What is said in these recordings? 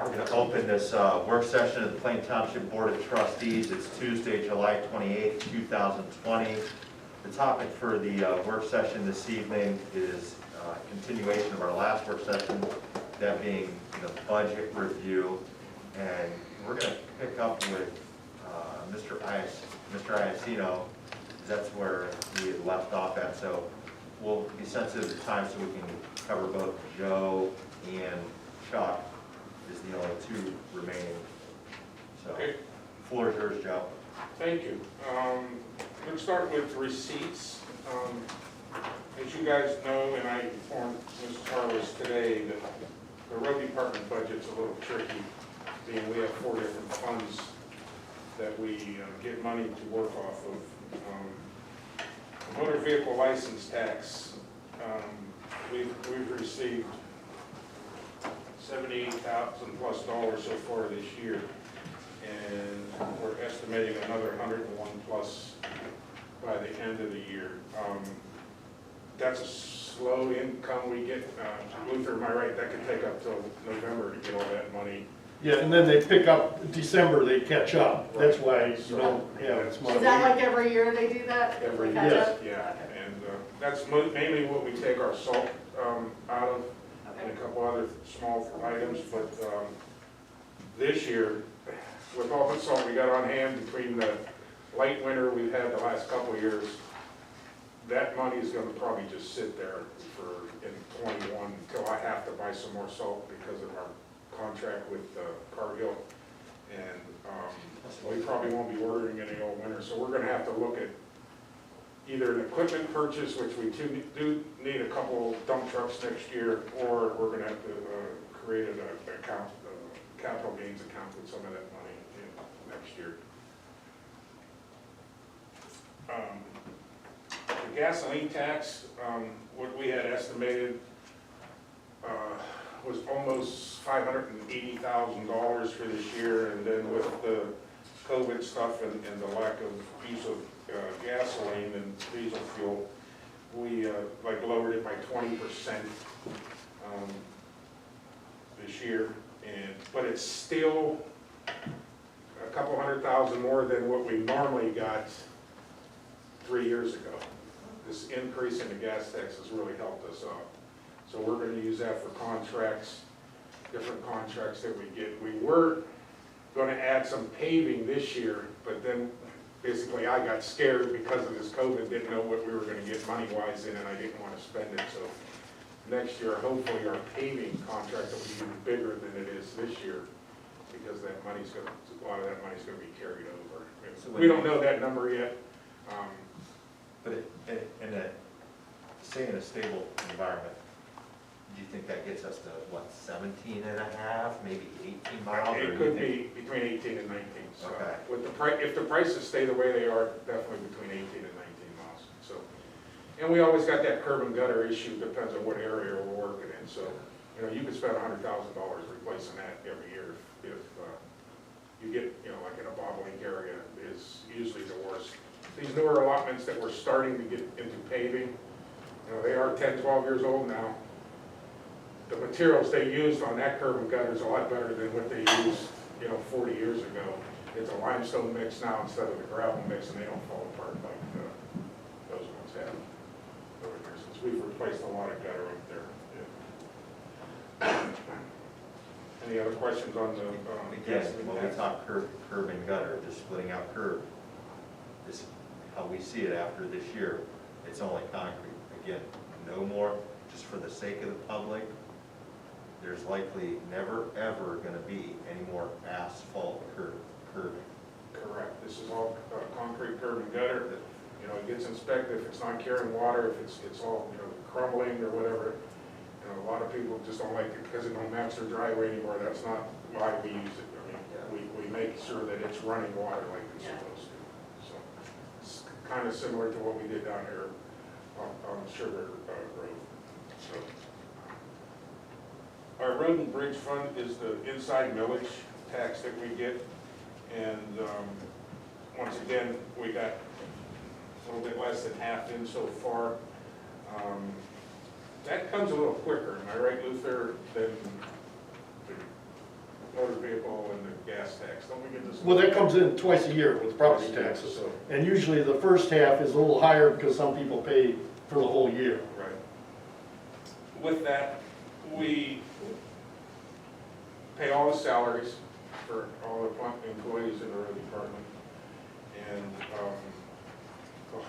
We're going to open this work session of the Plain Township Board of Trustees. It's Tuesday, July 28th, 2020. The topic for the work session this evening is continuation of our last work session, that being the budget review. And we're going to pick up with Mr. Iacino. That's where we had left off at. So we'll be sensitive to time so we can cover both Joe and Chuck. Is the only two remaining. So, Okay. Floor is yours, Joe. Thank you. I'm going to start with receipts. As you guys know, and I informed Mrs. Harless today, that the road department budget's a little tricky, being we have 4 different funds that we get money to work off of. The motor vehicle license tax, we've received $78,000 plus so far this year, and we're estimating another 101 plus by the end of the year. That's a slow income we get. Luther, am I right? That could take up till November to get all that money. Yeah, and then they pick up December, they catch up. That's why you So, don't have as much. Is that like every year they do that? Every Catch year, up? yeah. And that's mainly what we take our salt out of, and a couple other small items, but this year, with all the salt we got on hand between the light winter we've had the last couple of years, that money is going to probably just sit there in 21 until I have to buy some more salt because of our contract with Cargill, and we probably won't be ordering any all winter, so we're going to have to look at either an equipment purchase, which we do need a couple dump trucks next year, or we're going to have to create an account, capital gains account with some of that money in next year. The gasoline tax, what we had estimated was almost $580,000 for this year, and then with the COVID stuff and the lack of use of gasoline and diesel fuel, we lowered it by 20% this year, but it's still a couple $100,000 more than what we normally got 3 years ago. This increase in the gas tax has really helped us out. So we're going to use that for contracts, different contracts that we get. We were going to add some paving this year, but then basically I got scared because of this COVID, didn't know what we were going to get money-wise in, and I didn't want to spend it. So next year, hopefully our paving contract will be even bigger than it is this year, because that money's going to, a lot of that money's going to be carried over. So we don't know that number yet. But say in a stable environment, do you think that gets us to, what, 17 and a half, maybe 18 miles? It could be between 18 and 19. So Okay. with if the prices stay the way they are, definitely between 18 and 19 miles. So, and we always got that curb and gutter issue, depends on what area we're working in. So, you could spend $100,000 replacing that every year if you get, like in a bottling area is usually the worst. These newer allotments that we're starting to get into paving, they are 10, 12 years old now. The materials they used on that curb and gutter is a lot better than what they used, 40 years ago. It's a limestone mix now instead of the gravel mix, and they don't fall apart like those ones have over there, since we've replaced a lot of gutter up there. Yeah. Any other questions on the Again, when we talk curb and gutter, just splitting out curb, this is how we see it after this year. It's only concrete. Again, no more, just for the sake of the public. There's likely never, ever going to be any more asphalt curbing. Correct. This is all concrete curb and gutter. It gets inspected. If it's not carrying water, if it's all crumbling or whatever. A lot of people just don't like it because it don't match their driveway anymore. That's not why we use it. We make sure that it's running water like it's supposed to. So it's kind of similar to what we did down here on Sugar Grove. So our road and bridge fund is the inside millage tax that we get, and once again we got a little bit less than half in so far. That comes a little quicker, am I right, Luther, than motor vehicle and the gas tax, don't we get this? Well, that comes in twice a year with property taxes. So, And usually the first half is a little higher because some people pay for the whole year. right. With that, we pay all the salaries for all the employees in the road department. And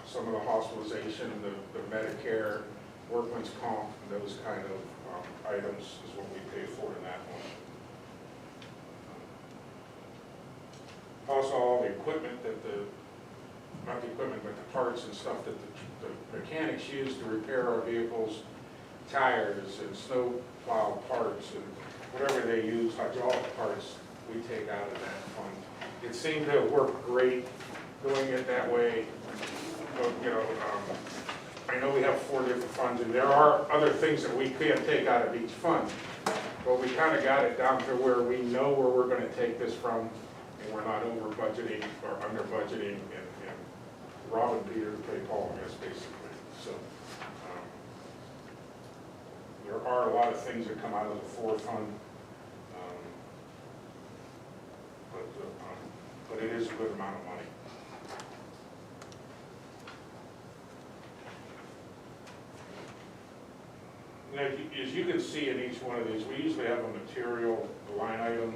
some of the hospitalization, the Medicare, workman's comp, those kind of items is what we pay for in that one. Also, all the equipment that not the equipment, but the parts and stuff that the mechanics use to repair our vehicles, tires and snow plow parts and whatever they use, hydraulic parts, we take out of that fund. It seemed to work great doing it that way. But, you know, I know we have 4 different funds, and there are other things that we can take out of each fund. But we kind of got it down to where we know where we're going to take this from, and we're not over budgeting or under budgeting, and robbing Peter to pay Paul, I guess, basically. So there are a lot of things that come out of the 4 fund, but it is a good amount of money. Now, as you can see in each one of these, we usually have a material line item,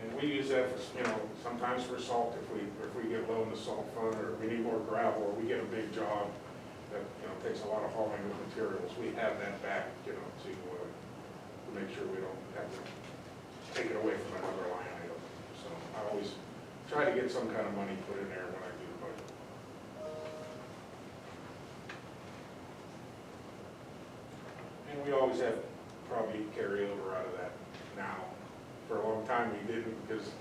and we use that for, you know, sometimes for salt if we get low in the salt fund, or we need more gravel, or we get a big job that, you know, takes a lot of hauling of materials. We have that back, you know, to make sure we don't have to take it away from another line item. So I always try to get some kind of money put in there when I do the budget. And we always have probably carryover out of that now. For a long time we didn't, because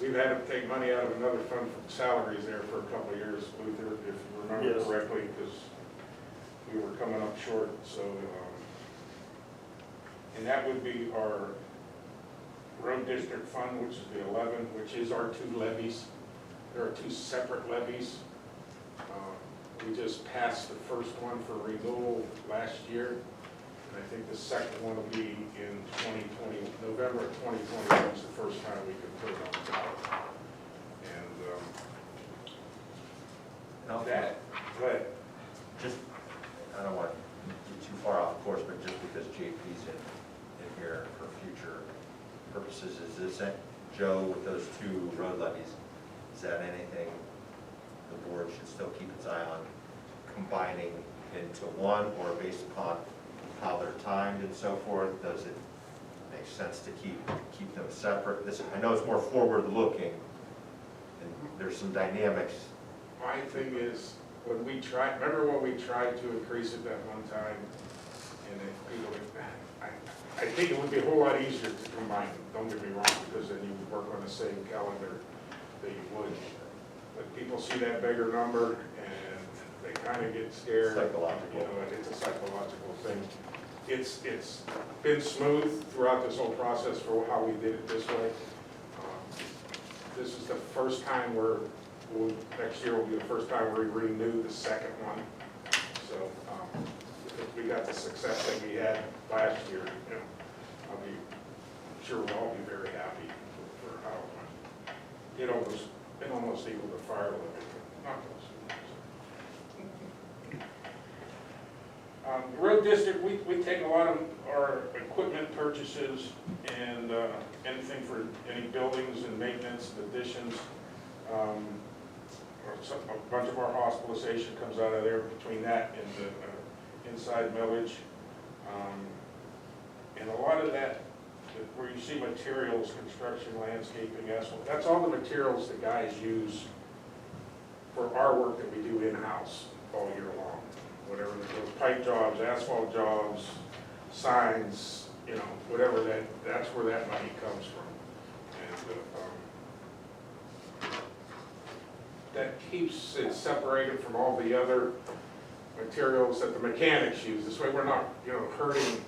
we've had to take money out of another fund for salaries there for a couple of years, Luther, if you remember Yes. correctly, because we were coming up short. So, and that would be our road district fund, which is the 11, which is our 2 levies. There are 2 separate levies. We just passed the first one for renewal last year. I think the second one will be in 2020, November of 2021 is the first time we can put it on the ballot. And that, but Just, I don't want to get too far off course, but just because JP's in here for future purposes, is this, Joe, with those 2 road levies, is that anything the board should still keep its eye on combining into one, or based upon how they're timed and so forth, does it make sense to keep them separate? This, I know it's more forward-looking, and there's some dynamics. my thing is, when we tried, remember when we tried to increase it that one time? And if people, I think it would be a whole lot easier to combine them, don't get me wrong, because then you would work on the same calendar that you would. But people see that bigger number and they kind of get scared. Psychological. You know, it's a psychological thing. It's been smooth throughout this whole process for how we did it this way. This is the first time next year will be the first time we renew the second one. So if we got the success that we had last year, you know, I'm sure we'll all be very happy for how it went. It almost equaled the fire limit, but not close. Road district, we take a lot of our equipment purchases and anything for any buildings and maintenance, additions. A bunch of our hospitalization comes out of there between that and the inside millage. And a lot of that, where you see materials, construction, landscaping, asphalt, that's all the materials the guys use for our work that we do in-house all year long. Whatever, those pipe jobs, asphalt jobs, signs, you know, whatever that's where that money comes from. And that keeps it separated from all the other materials that the mechanics use. This way we're not, you know, hurting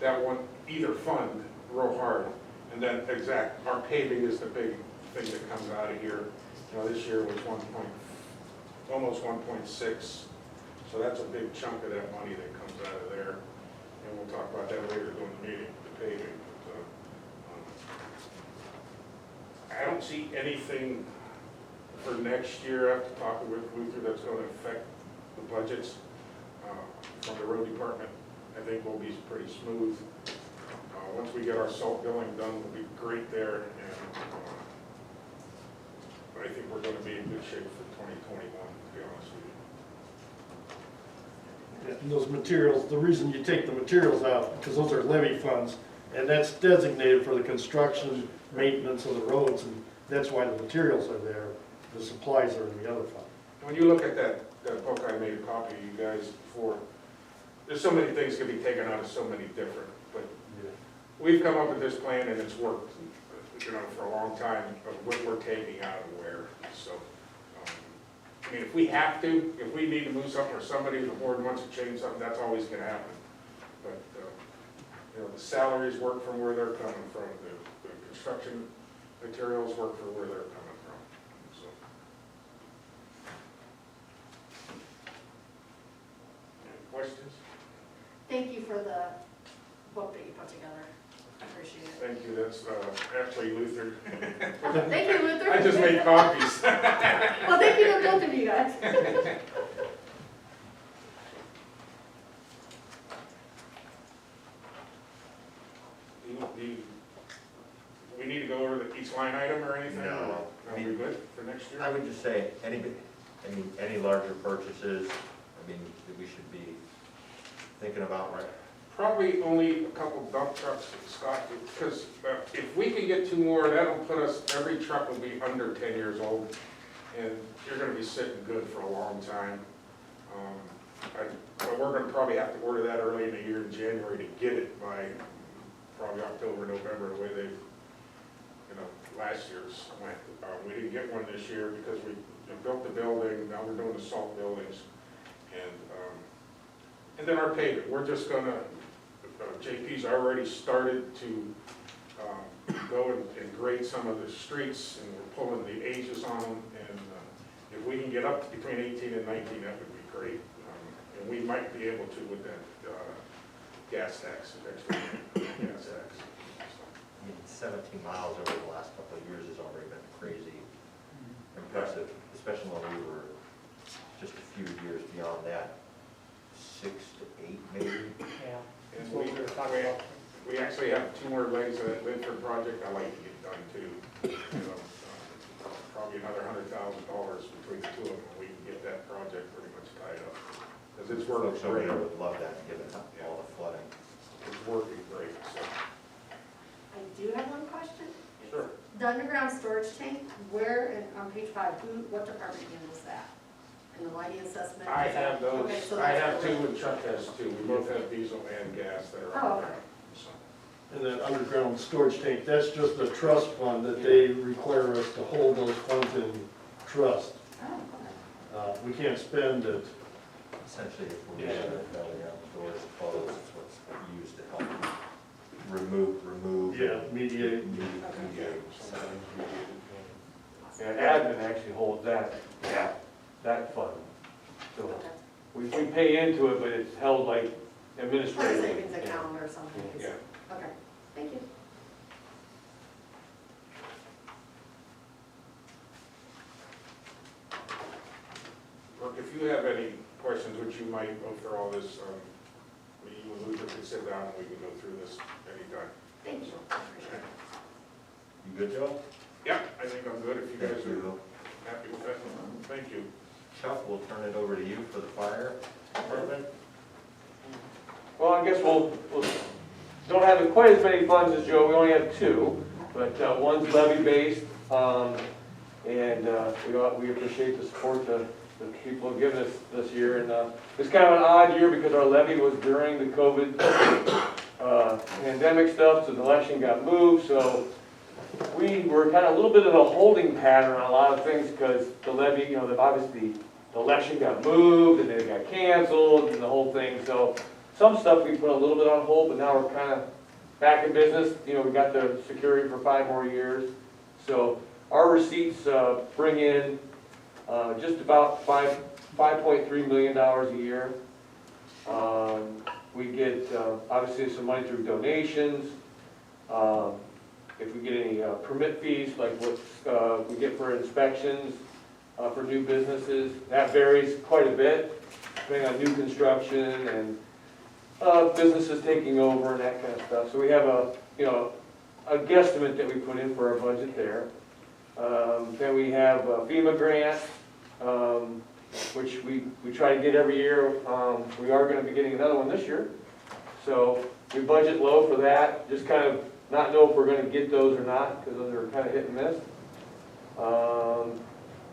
that one, either fund real hard. And then our paving is the big thing that comes out of here. You know, this year was almost 1.6. So that's a big chunk of that money that comes out of there. And we'll talk about that later during the meeting, the paving. But, don't see anything for next year after talking with Luther that's gonna affect the budgets from the road department. I think we'll be pretty smooth. Once we get our salt billing done, we'll be great there, and I think we're gonna be in good shape for 2021, to be honest with you. And those materials, the reason you take the materials out, because those are levy funds, and that's designated for the construction, maintenance of the roads, and that's why the materials are there. The supplies are in the other fund. When you look at that book, I made a copy of you guys before, there's so many things can be taken out of so many different, but we've come up with this plan and it's worked, for a long time of what we're taking out of where, so. I mean, if we have to, if we need to move something or somebody, the board wants to change something, that's always gonna happen. But, the salaries work from where they're coming from, the construction materials work for where they're coming from, so. Any questions? Thank you for the book that you put together. I appreciate it. Thank you, that's actually Luther. Thank you, Luther. I just made copies. Well, thank you to both of you guys. We need to go over each line item or anything? No. Are we good for next year? I would just say, any larger purchases, that we should be thinking about, right? Probably only a couple dump trucks, Scott, because if we can get 2 more, that'll put us, every truck will be under 10 years old, and you're gonna be sitting good for a long time. But we're gonna probably have to order that early in the year in January to get it by probably October, November, the way they, last year's went. We didn't get one this year because we built the building, now we're doing the salt buildings, and then our pavement, we're just gonna, JP's already started to go and grade some of the streets, and we're pulling the ages on them, and if we can get up to between 18 and 19, that would be great. And we might be able to with that gas tax, extra gas tax. 17 miles over the last couple of years has already been crazy impressive, especially when we were just a few years beyond that, 6 to 8 maybe. Yeah. And That's what we were talking about. we actually have 2 more legs of that Linford project I'd like to get done too. Probably another $100,000 between the 2 of them, and we can get that project pretty much tied up. Because it's working Folks over great. there would love that, given all the flooding. It's working great, so. I do have one question. Sure. The underground storage tank, where, and on page 5, what department handles that? And the lighting assessment? I have those, Okay, so I that's- have 2 and Chuck has 2. We both have diesel and gas that are Oh, on there. okay. So. And that underground storage tank, that's just a trust fund that they require us to hold those funds in trust. Oh, We can't spend it. Essentially, if we're using it, belly out the doors closed, it's what's used to help remove. Mediate. Mediate. And admin actually holds that fund. So okay. we pay into it, but it's held like Or a administratively. savings account or something. Yeah. Okay, thank you. Look, if you have any questions, which you might go through all this, you and Luther can sit down and we can go through this anytime. Thank you. I appreciate it. You good, Joe? Yeah, I think I'm good if you guys Thank are you. happy with that. Thank you. Chuck, we'll turn it over to you for the fire department. Well, I guess we'll don't have quite as many funds as Joe, we only have 2, but one's levy-based, and we appreciate the support the people have given us this year, and it's kind of an odd year because our levy was during the COVID pandemic stuff, so the election got moved, so we were kind of a little bit of a holding pattern on a lot of things because the levy, obviously the election got moved and then it got canceled and the whole thing, so some stuff we put a little bit on hold, but now we're kind of back in business. We got the security for 5 more years. So our receipts bring in just about $5.3 million a year. We get obviously some money through donations. If we get any permit fees, like what we get for inspections for new businesses. That varies quite a bit, depending on new construction and businesses taking over and that kind of stuff. So we have a guesstimate that we put in for our budget there. Then we have a FEMA grant, which we try to get every year. We are going to be getting another one this year. So we budget low for that, just kind of not know if we're going to get those or not, because those are kind of hit and miss.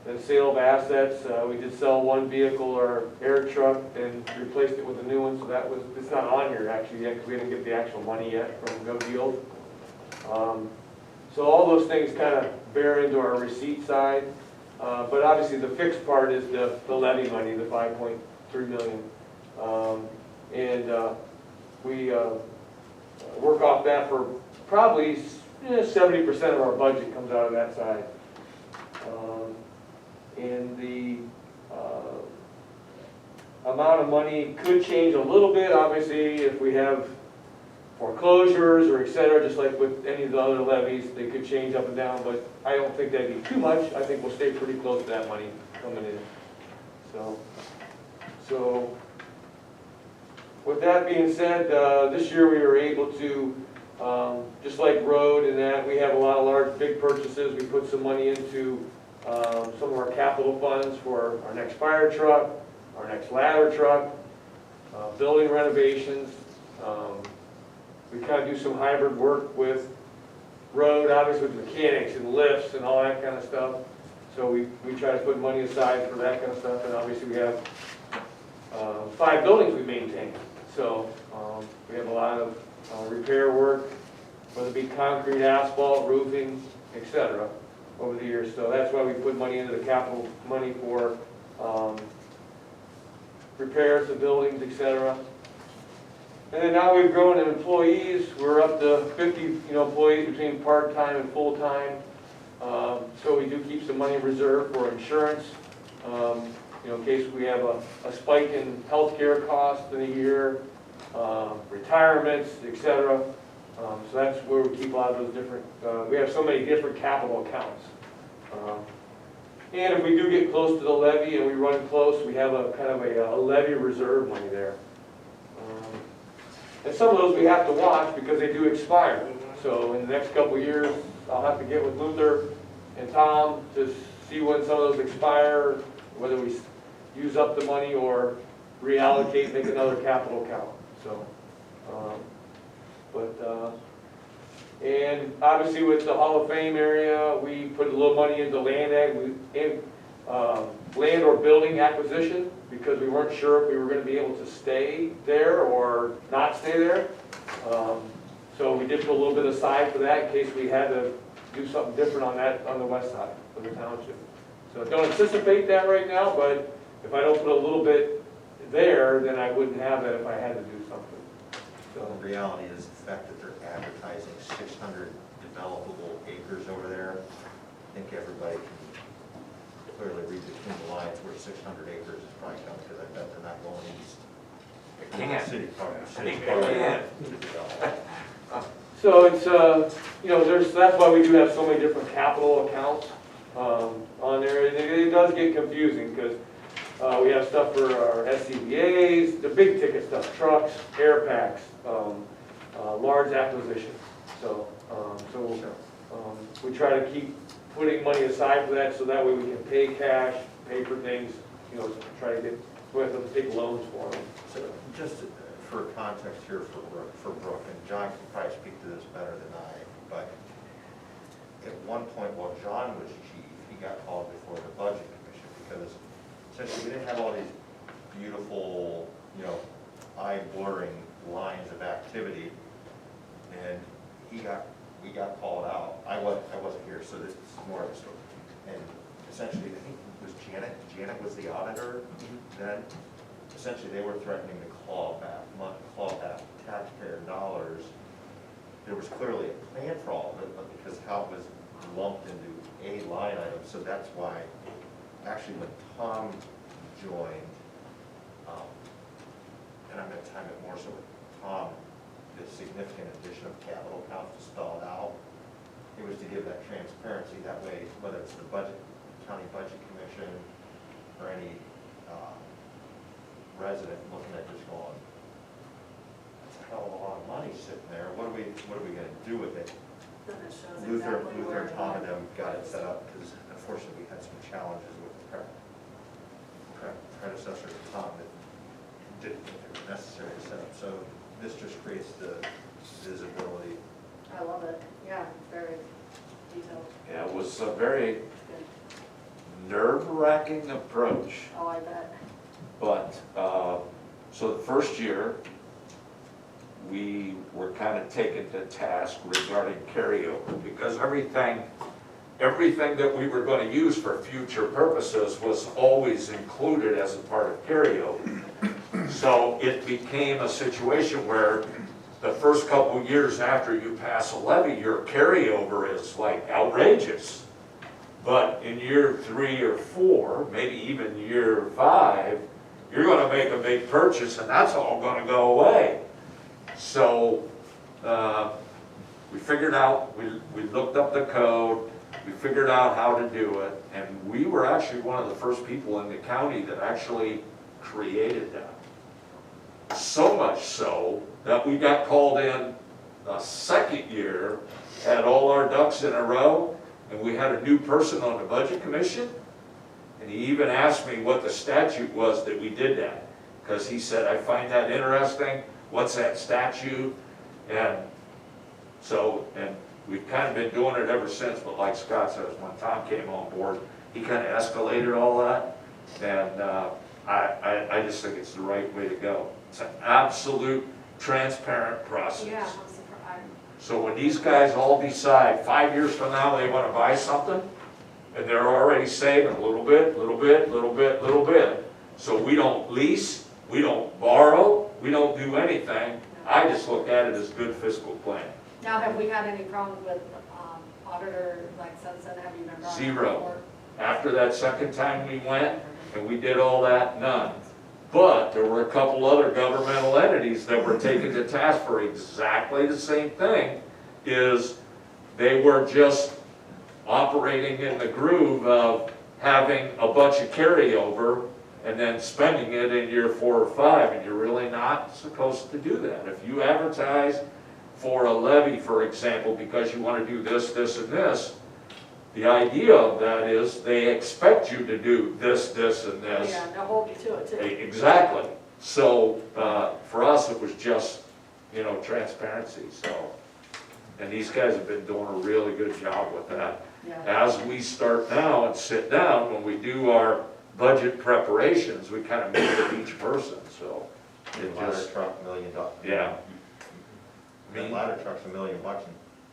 Then sale of assets, we did sell one vehicle, our air truck, and replaced it with a new one, so that was, it's not on here actually yet, because we didn't get the actual money yet from Go Deal. So all those things kind of bear into our receipt side, but obviously the fixed part is the levy money, the 5.3 million. We work off that for probably 70% of our budget comes out of that side. And the amount of money could change a little bit, obviously, if we have foreclosures or et cetera, just like with any of the other levies, they could change up and down, but I don't think that'd be too much. I think we'll stay pretty close to that money coming in. So with that being said, this year we were able to, just like road and that, we have a lot of large, big purchases. We put some money into some of our capital funds for our next fire truck, our next ladder truck, building renovations. We kind of do some hybrid work with road, obviously with mechanics and lifts and all that kind of stuff. So we try to put money aside for that kind of stuff. And obviously we have 5 buildings we maintain. So we have a lot of repair work, whether it be concrete, asphalt, roofing, etc. over the years. So that's why we put money into the capital money for repairs of buildings, etc. And then now we've grown in employees. We're up to 50 employees between part-time and full-time. So we do keep some money reserved for insurance, in case we have a spike in healthcare costs in a year, retirements, etc. So that's where we keep a lot of those different, we have so many different capital accounts. And if we do get close to the levy and we run close, we have a kind of a levy reserve money there. And some of those we have to watch because they do expire. So in the next couple of years, I'll have to get with Luther and Tom to see when some of those expire, whether we use up the money or reallocate, make another capital account. So, and obviously with the Hall of Fame area, we put a little money into land or building acquisition because we weren't sure if we were going to be able to stay there or not stay there. So we did put a little bit aside for that in case we had to do something different on that on the west side of the township. So don't anticipate that right now, but if I don't put a little bit there, then I wouldn't have that if I had to do something. So the reality is the fact that they're advertising 600 developable acres over there. I think everybody can clearly read between the lines where 600 acres is probably coming, because I bet they're not going east. It can't. City park. So it's, that's why we do have so many different capital accounts on there. It does get confusing because we have stuff for our SCBA's, the big ticket stuff, trucks, air packs, large acquisitions. So, we try to keep putting money aside for that so that way we can pay cash, pay for things, try to get, we have to take loans for them. So just for context here for Brooke, and John can probably speak to this better than I, but at one point while John was chief, he got called before the budget commission because essentially we didn't have all these beautiful, eye-blurring lines of activity, and we got called out. I wasn't here, so this is more of a story. And essentially, I think it was Janet. Janet was the auditor then. Essentially, they were threatening to claw back taxpayer dollars. There was clearly a plan for all of it, but because how it was lumped into a line item, so that's why, actually, when Tom joined, and I'm going to time it more so with Tom, the significant addition of capital accounts to spell it out, it was to give that transparency, that way, whether it's the county budget commission, or any resident looking at this going, that's a hell of a lot of money sitting there, what are we gonna do with it? Then it shows Luther exactly where. and Tom and them got it set up, because unfortunately, we had some challenges with the predecessor to Tom that didn't think it was necessary to set up, so this just creates the visibility. I love it, yeah, very detailed, Yeah, it was a very good. nerve-wracking approach, Oh, I bet. but, so the first year, we were kind of taken to task regarding carryover, because everything that we were going to use for future purposes was always included as a part of carryover. So it became a situation where the first couple years after you pass a levy, your carryover is like outrageous. But in year 3 or 4, maybe even year 5, you're gonna make a big purchase and that's all gonna go away. So, we figured out, we looked up the code, we figured out how to do it, and we were actually one of the first people in the county that actually created that. So much so that we got called in the second year, had all our ducks in a row, and we had a new person on the budget commission, and he even asked me what the statute was that we did that. Because he said, I find that interesting, what's that statute? And so, and we've kind of been doing it ever since, but like Scott says, when Tom came on board, he kind of escalated all that, and I just think it's the right way to go. It's an absolute transparent process. Yeah, I'm surprised. So when these guys all decide 5 years from now they want to buy something, and they're already saving a little bit, so we don't lease, we don't borrow, we don't do anything. I just look at it as good fiscal planning. Now, have we had any problems with auditor, like since then, have you been brought in Zero. before? After that second time we went and we did all that, none. But there were a couple other governmental entities that were taken to task for exactly the same thing, is they were just operating in the groove of having a bunch of carryover and then spending it in year 4 or 5, and you're really not supposed to do that. If you advertise for a levy, for example, because you want to do this, this, and this, the idea of that is they expect you to do this, this, and this. Yeah, they'll hold you to it too. Exactly. So, for us, it was just, transparency, so. And these guys have been doing a really good job with that. Yeah. As we start now and sit down, when we do our budget preparations, we kind of meet with each person, so. It Ladder just, truck, $1 million. Yeah. That ladder truck's $1 million. And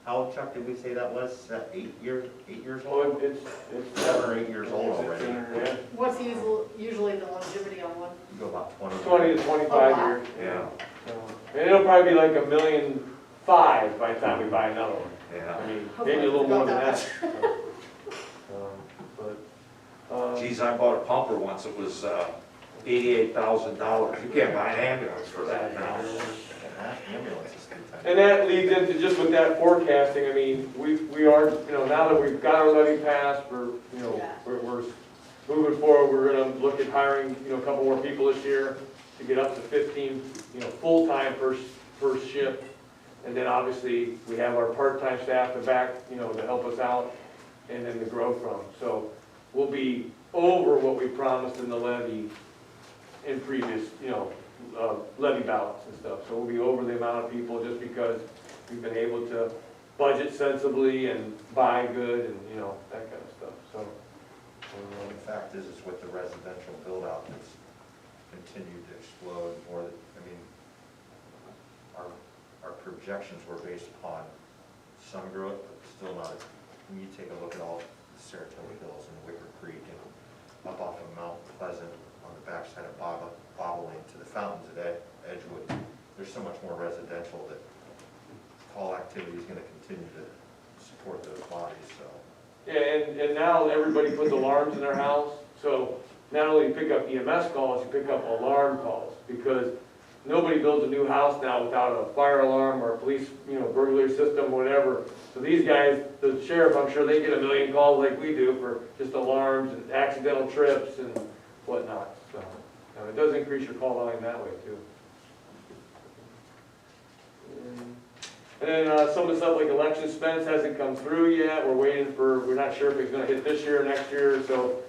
how old, Chuck, did we say that was? Is that 8 years Well, old? it's 7 or 8 years old already. Yeah. What's usually the longevity on one? You go about 20. 20 to 25 wow. years. yeah, So, and it'll probably be like $1.5 million by the time we buy another one. yeah. I mean, Hopefully maybe a little it's more not than that that. But, Geez, I bought a pumper once, it was $88,000. You can't buy an ambulance for that now. Ambulance is good time. and that leads into just with that forecasting, I mean, we are, now that we've got our levy passed, we're moving forward, we're gonna look at hiring, a couple more people this year to get up to 15, full-time first shift. And then obviously, we have our part-time staff to back, to help us out and then to grow from. So we'll be over what we promised in the levy in previous, levy ballots and stuff. So we'll be over the amount of people just because we've been able to budget sensibly and buy good and, that kind of stuff, so. The fact is with the residential build-out that's continued to explode more than, our projections were based upon some growth, but still not, when you take a look at all the Saratoga Hills and Wicker Creek and up off of Mount Pleasant on the backside of Bottling to the fountains at Edgewood, there's so much more residential that call activity is gonna continue to support those bodies, so. Yeah, and now everybody puts alarms in their house, so not only you pick up EMS calls, you pick up alarm calls, because nobody builds a new house now without a fire alarm or a police, burglary system, whatever. So these guys, the sheriff, I'm sure they get a million calls like we do for just alarms and accidental trips and whatnot. So it does increase your call volume that way too. And then some of the stuff like election expense hasn't come through yet. We're not sure if it's gonna hit this year or next year. So,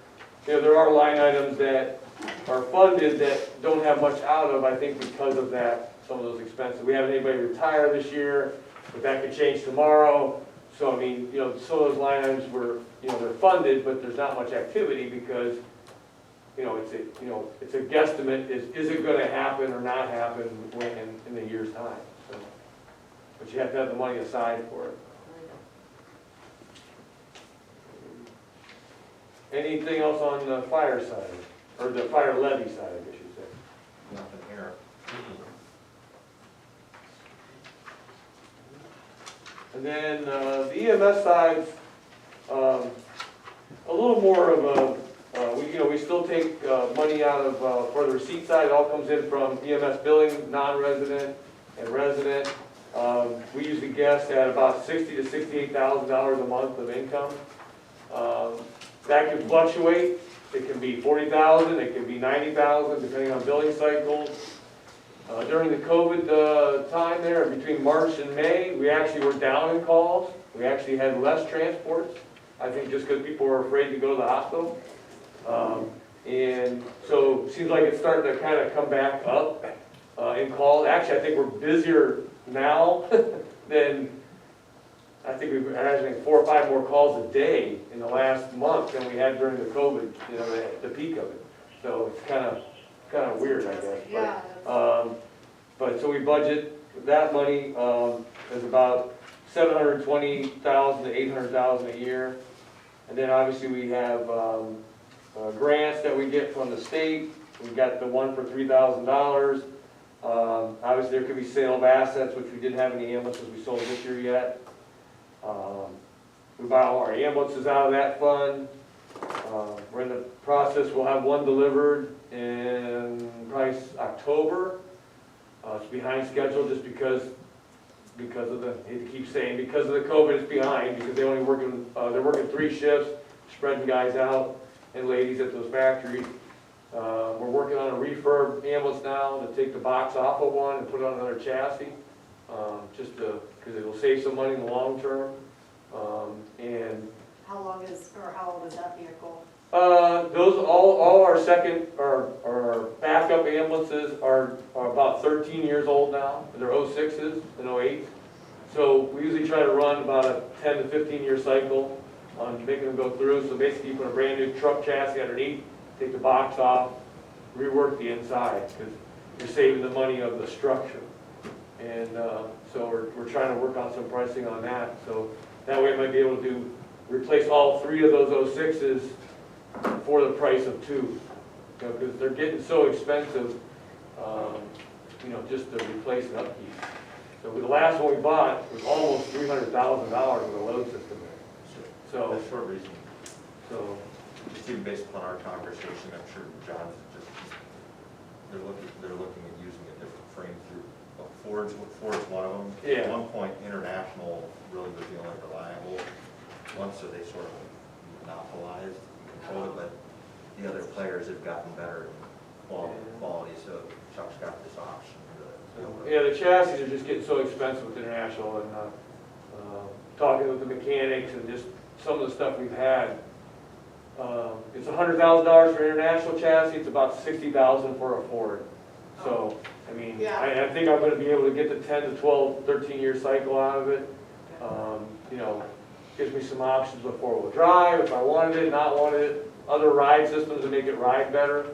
there are line items that are funded that don't have much out of, I think, because of that, some of those expenses. We haven't anybody retire this year, but that could change tomorrow. So, I mean, some of those line items were, they're funded, but there's not much activity because, it's a guesstimate. Is it gonna happen or not happen when, in the year's time? So, but you have to have the money aside for it. Anything else on the fire side, or the fire levy side, I guess you'd say? Nothing here. And then the EMS side's a little more of we still take money out of, for the receipt side, it all comes in from EMS billing, non-resident and resident. We usually guess at about $60,000 to $68,000 a month of income. That can fluctuate. It can be $40,000, it can be $90,000, depending on billing cycles. During the COVID time there, between March and May, we actually were down in calls. We actually had less transports, I think just because people were afraid to go to the hospital. And so it seems like it's starting to kind of come back up in calls. Actually, I think we're busier now than, I think we've had, I think, 4 or 5 more calls a day in the last month than we had during the COVID, the peak of it. So it's kind of weird, I guess. Yeah. But so we budget that money is about $720,000 to $800,000 a year, and then obviously we have grants that we get from the state. We got the one for $3,000. Obviously there could be sale of assets, which we didn't have any ambulances we sold this year yet. We buy all our ambulances out of that fund. We're in the process, we'll have one delivered in probably October. It's behind schedule just because of the, I hate to keep saying, because of the COVID it's behind, because they're working 3 shifts, spreading guys out and ladies at those factories. We're working on a refurb ambulance now to take the box off of one and put it on another chassis, because it will save some money in the long term. And How old is that vehicle? those all our backup ambulances are about 13 years old now. They're 06s and 08s. So we usually try to run about a 10 to 15 year cycle on making them go through. So basically you put a brand new truck chassis underneath, take the box off, rework the inside, because you're saving the money of the structure. And so we're trying to work on some pricing on that. So that way I might be able to replace all 3 of those 06s for the price of 2. Because they're getting so expensive, just to replace and upkeep. So the last one we bought was almost $300,000 with a load system there. So, That's short reason. so Just even based upon our conversation, I'm sure John's they're looking at using a different frame through, Ford's one of them. Yeah. At one point, International really was the only reliable one, so they sort of monopolized and controlled it, but the other players have gotten better in quality, so Chuck's got this option to be able to. yeah, the chassis are just getting so expensive with International, and talking with the mechanics and just some of the stuff we've had. It's $100,000 for International chassis. It's about $60,000 for a Ford. So, I mean, Yeah. I think I'm going to be able to get the 10 to 12, 13 year cycle out of it. Gives me some options with 4-wheel drive if I wanted it, not wanted it. Other ride systems to make it ride better.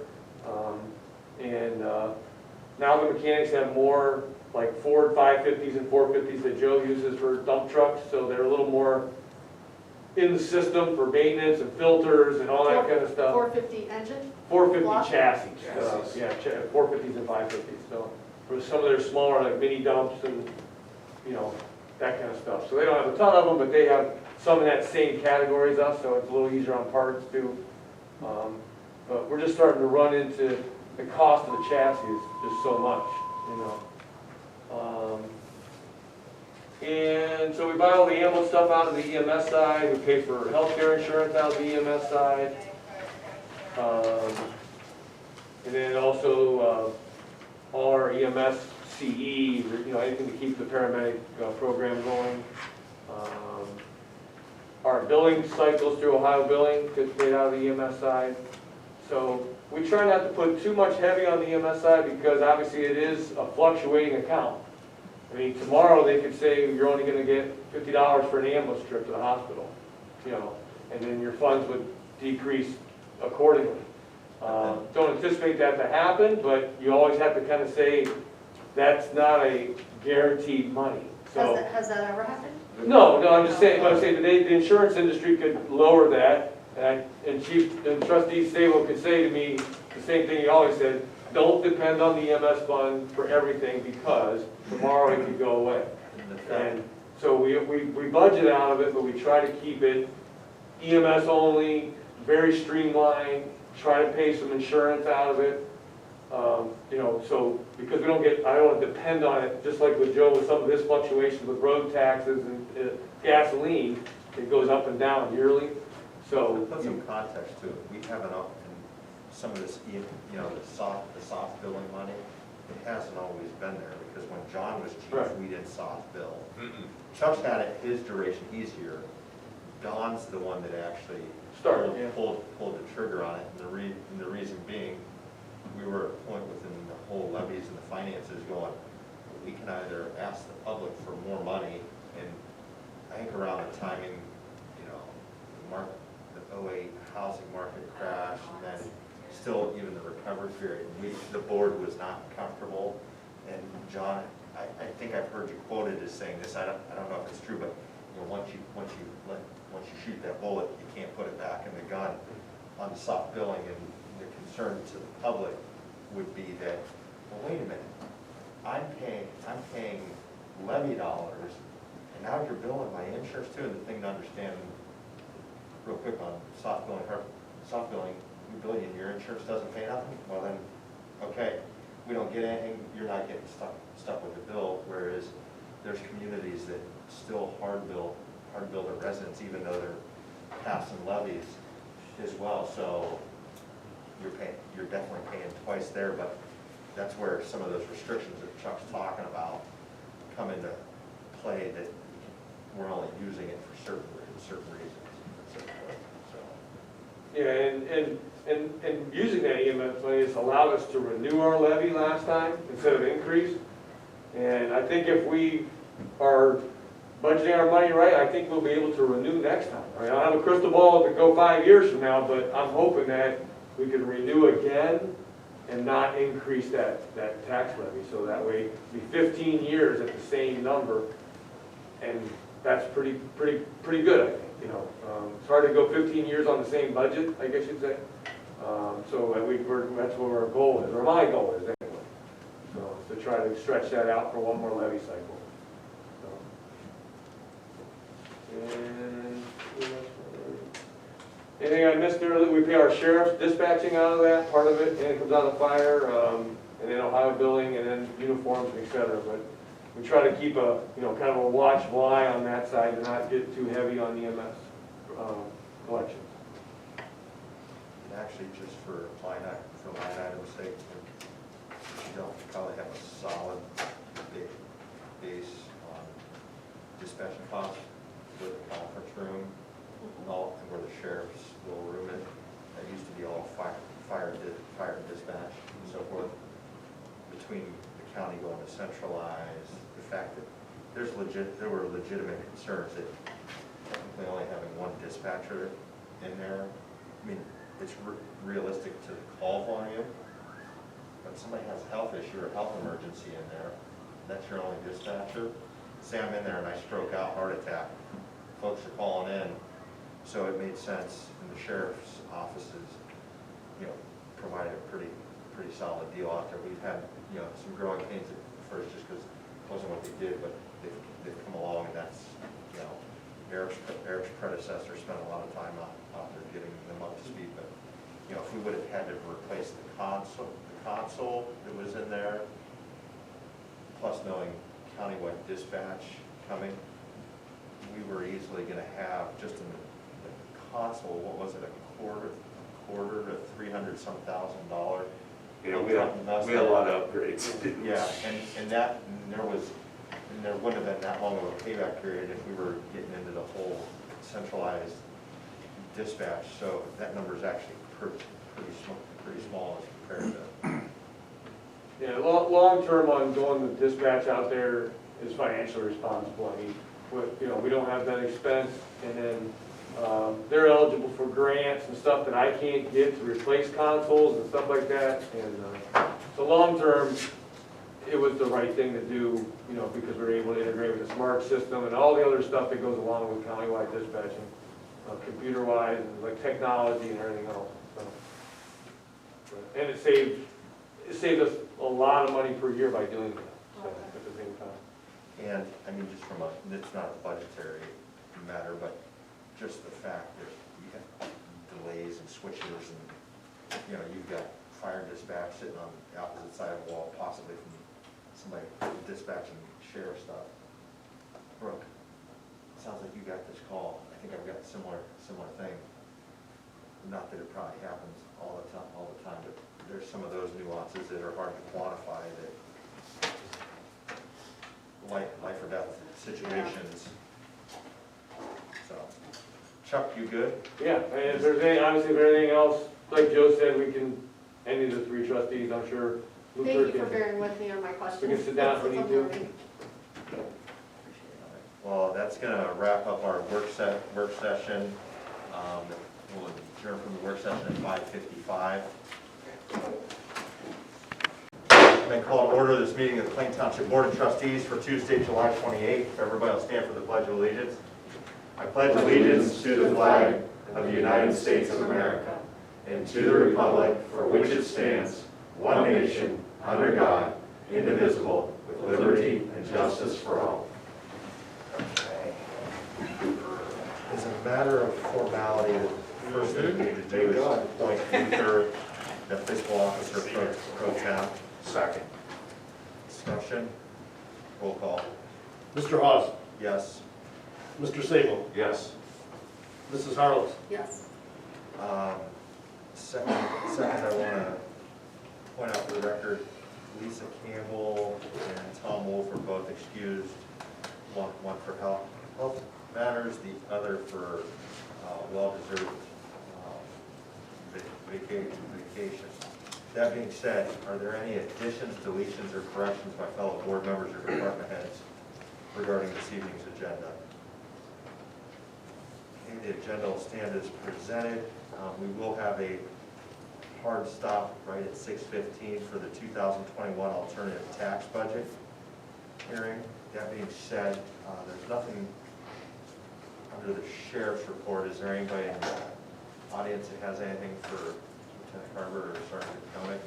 Now the mechanics have more like Ford 550s and 450s that Joe uses for dump trucks, so they're a little more in the system for maintenance and filters and all that kind of stuff. 450 engine? 450 Block? chassis, Chassis. yeah, 450s and 550s, so for some of their smaller like mini dumps and, that kind of stuff. So they don't have a ton of them, but they have some in that same category as us, so it's a little easier on parts too. But we're just starting to run into the cost of the chassis is just so much. you know. And so we buy all the ambulance stuff out of the EMS side, we pay for healthcare insurance out of the EMS side. And then also, all our EMS CE, you know, anything to keep the paramedic program going. Our billing cycles through Ohio Billing gets paid out of the EMS side. So we try not to put too much heavy on the EMS side because obviously it is a fluctuating account. I mean, tomorrow they could say you're only gonna get $50 for an ambulance trip to the hospital, you know, and then your funds would decrease accordingly. Don't anticipate that to happen, but you always have to kind of say, that's not a guaranteed money, so. Has that ever happened? No, I'm just saying, the insurance industry could lower that, and Chief and Trustee Sabo could say to me the same thing he always said, don't depend on the EMS fund for everything because tomorrow it could go away. And so we budget out of it, but we try to keep it EMS only, very streamlined, try to pay some insurance out of it. You know, so, because I don't want to depend on it, just like with Joe with some of his fluctuations with road taxes and gasoline, it goes up and down yearly, so. To put some context to it, we have in some of this, you know, the soft billing money, it hasn't always been there, because when John was chief, Right. we did soft bill. Chuck's had it his duration easier. Don's the one that actually Started, yeah. pulled the trigger on it, and the reason being, we were at a point within the whole levies and the finances going, we can either ask the public for more money, and I think around the timing, you know, the 08 housing market crash, and then still even the recovery period, the board was not comfortable, and John, I think I've heard you quoted as saying this, I don't know if it's true, but you know, once you shoot that bullet, you can't put it back in the gun on the soft billing, and the concern to the public would be that, well, wait a minute, I'm paying levy dollars, and now you're billing my insurance too, and the thing to understand real quick on soft billing, we bill you and your insurance doesn't pay nothing, well then, okay, we don't get anything, you're not getting stuck with the bill, whereas there's communities that still hard bill their residents even though they're passing levies as well, so you're definitely paying twice there, but that's where some of those restrictions that Chuck's talking about come into play, that we're only using it for certain reasons. So. Yeah, and using that EMS money has allowed us to renew our levy last time instead of increase. And I think if we are budgeting our money right, I think we'll be able to renew next time. I mean, I don't have a crystal ball to go 5 years from now, but I'm hoping that we can renew again and not increase that tax levy. So that way, it'll be 15 years at the same number, and that's pretty good, I think. You know, it's hard to go 15 years on the same budget, I guess you'd say. So that's what our goal is, or my goal is anyway. So to try to stretch that out for one more levy cycle. So. And anything I missed there? We pay our sheriff's dispatching out of that, part of it, and it comes out of fire, and then Ohio billing, and then uniforms, et cetera. But we try to keep a, you know, kind of a watchful eye on that side to not get too heavy on the EMS collections. And actually, just for line item's sake, you don't probably have a solid base on dispatching costs with the conference room, and where the sheriff's little room is. That used to be all fire and dispatch and so forth. Between the county going to centralize, the fact that there were legitimate concerns that technically only having one dispatcher in there, I mean, it's realistic to the call volume, but somebody has a health issue or a health emergency in there, that's your only dispatcher. Say I'm in there and I stroke out, heart attack, folks are calling in, so it made sense, and the sheriff's offices, you know, provided a pretty solid deal out there. We've had, you know, some growing pains at first just because it wasn't what they did, but they've come along, and that's, you know, Eric's predecessor spent a lot of time out there getting them up to speed. But you know, if we would have had to replace the console that was in there, plus knowing countywide dispatch coming, we were easily gonna have, just in the console, what was it, a quarter to $300-some thousand. Yeah, we had a lot of upgrades. Yeah, and there wouldn't have been that long of a payback period if we were getting into the whole centralized dispatch, so that number is actually pretty small as compared to. Yeah, long-term on doing the dispatch out there is financially responsible. I mean, we don't have that expense, and then they're eligible for grants and stuff that I can't get to replace consoles and stuff like that. And so long-term, it was the right thing to do, because we were able to integrate with the smart system and all the other stuff that goes along with countywide dispatching, computer-wise, and like technology and everything else. So, and it saved us a lot of money per year by doing that, so, at the same time. And, I mean, just it's not a budgetary matter, but just the fact that you have delays and switches and, you've got fire dispatch sitting on the opposite side of the wall, possibly from somebody dispatching sheriff stuff. Brooke, sounds like you got this call. I think I've got a similar thing. Not that it probably happens all the time, but there's some of those nuances that are hard to quantify that life or death situations. So, Chuck, you good? Yeah, and if there's obviously if anything else, like Joe said, any of the three trustees, I'm sure. Thank you for bearing with me on my questions. We can sit down if we need to. Well, that's gonna wrap up our work session. We'll adjourn from the work session at 5:55. I'm going to call to order this meeting of the Plain Township Board of Trustees for Tuesday, July 28th. If everybody will stand for the Pledge of Allegiance. I pledge allegiance to the flag of the United States of America and to the republic for which it stands, one nation, under God, indivisible, with liberty and justice for all. Okay. As a matter of formality, the first thing we need to do is appoint Luther, the fiscal officer pro tem. Second. Discussion, roll call. Mr. Hawes? Yes. Mr. Sable? Yes. Mrs. Harless? Yes. Second, I want to point out for the record, Lisa Campbell and Tom Wolf are both excused, one for health matters, the other for well-deserved vacation. That being said, are there any additions, deletions, or corrections by fellow board members or department heads regarding this evening's agenda? Okay, the agenda will stand as presented. We will have a hard stop right at 6:15 for the 2021 alternative tax budget hearing. That being said, there's nothing under the sheriff's report. Is there anybody in the audience that has anything for Lieutenant Carver or Sergeant Koenig?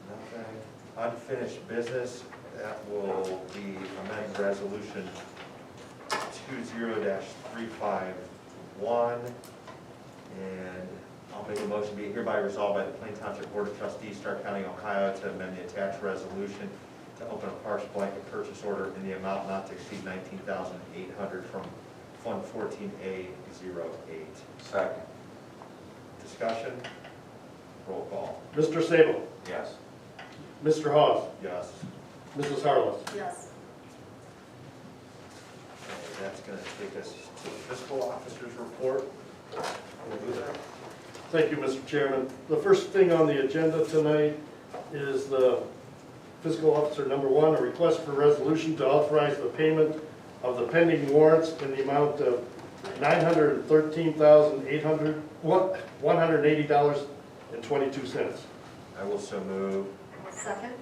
Nothing. Unfinished business, that will be amend resolution 20-351. And I'll make a motion, be hereby resolved by the Plain Township Board of Trustees, Stark County, Ohio, to amend the attached resolution to open a partial blanket purchase order in the amount not to exceed $19,800 from Fund 14A08. Second. Discussion? Roll call. Mr. Sable? Yes. Mr. Hawes? Yes. Mrs. Harless? Yes. Okay, that's going to take us to the fiscal officer's report. We'll do that. Thank you, Mr. Chairman. The first thing on the agenda tonight is the fiscal officer number 1, a request for resolution to authorize the payment of the pending warrants in the amount of $913,180.22. I will so move. Second?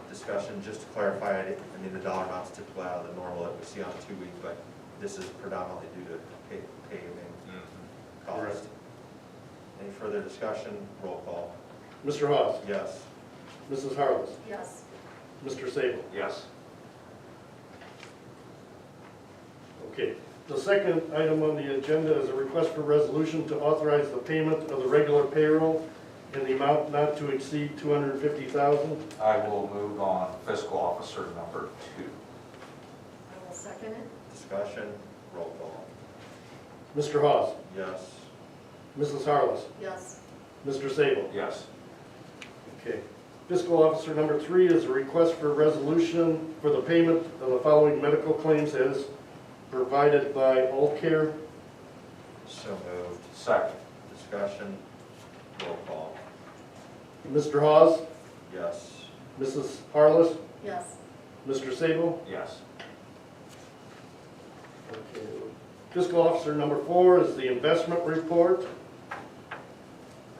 Discussion, just to clarify, I mean, the dollar amount's typically out of the normal that we see on 2 weeks, but this is predominantly due to paving cost. Any further discussion? Roll call. Mr. Hawes? Yes. Mrs. Harless? Yes. Mr. Sable? Yes. Okay. The second item on the agenda is a request for resolution to authorize the payment of the regular payroll in the amount not to exceed $250,000. I will move on fiscal officer number 2. I will second it. Discussion, roll call. Mr. Hawes? Yes. Mrs. Harless? Yes. Mr. Sable? Yes. Okay. Fiscal officer number 3 is a request for resolution for the payment of the following medical claims as provided by AllCare. So moved. Second. Discussion, roll call. Mr. Hawes? Yes. Mrs. Harless? Yes. Mr. Sable? Yes. Okay. Fiscal officer number 4 is the investment report.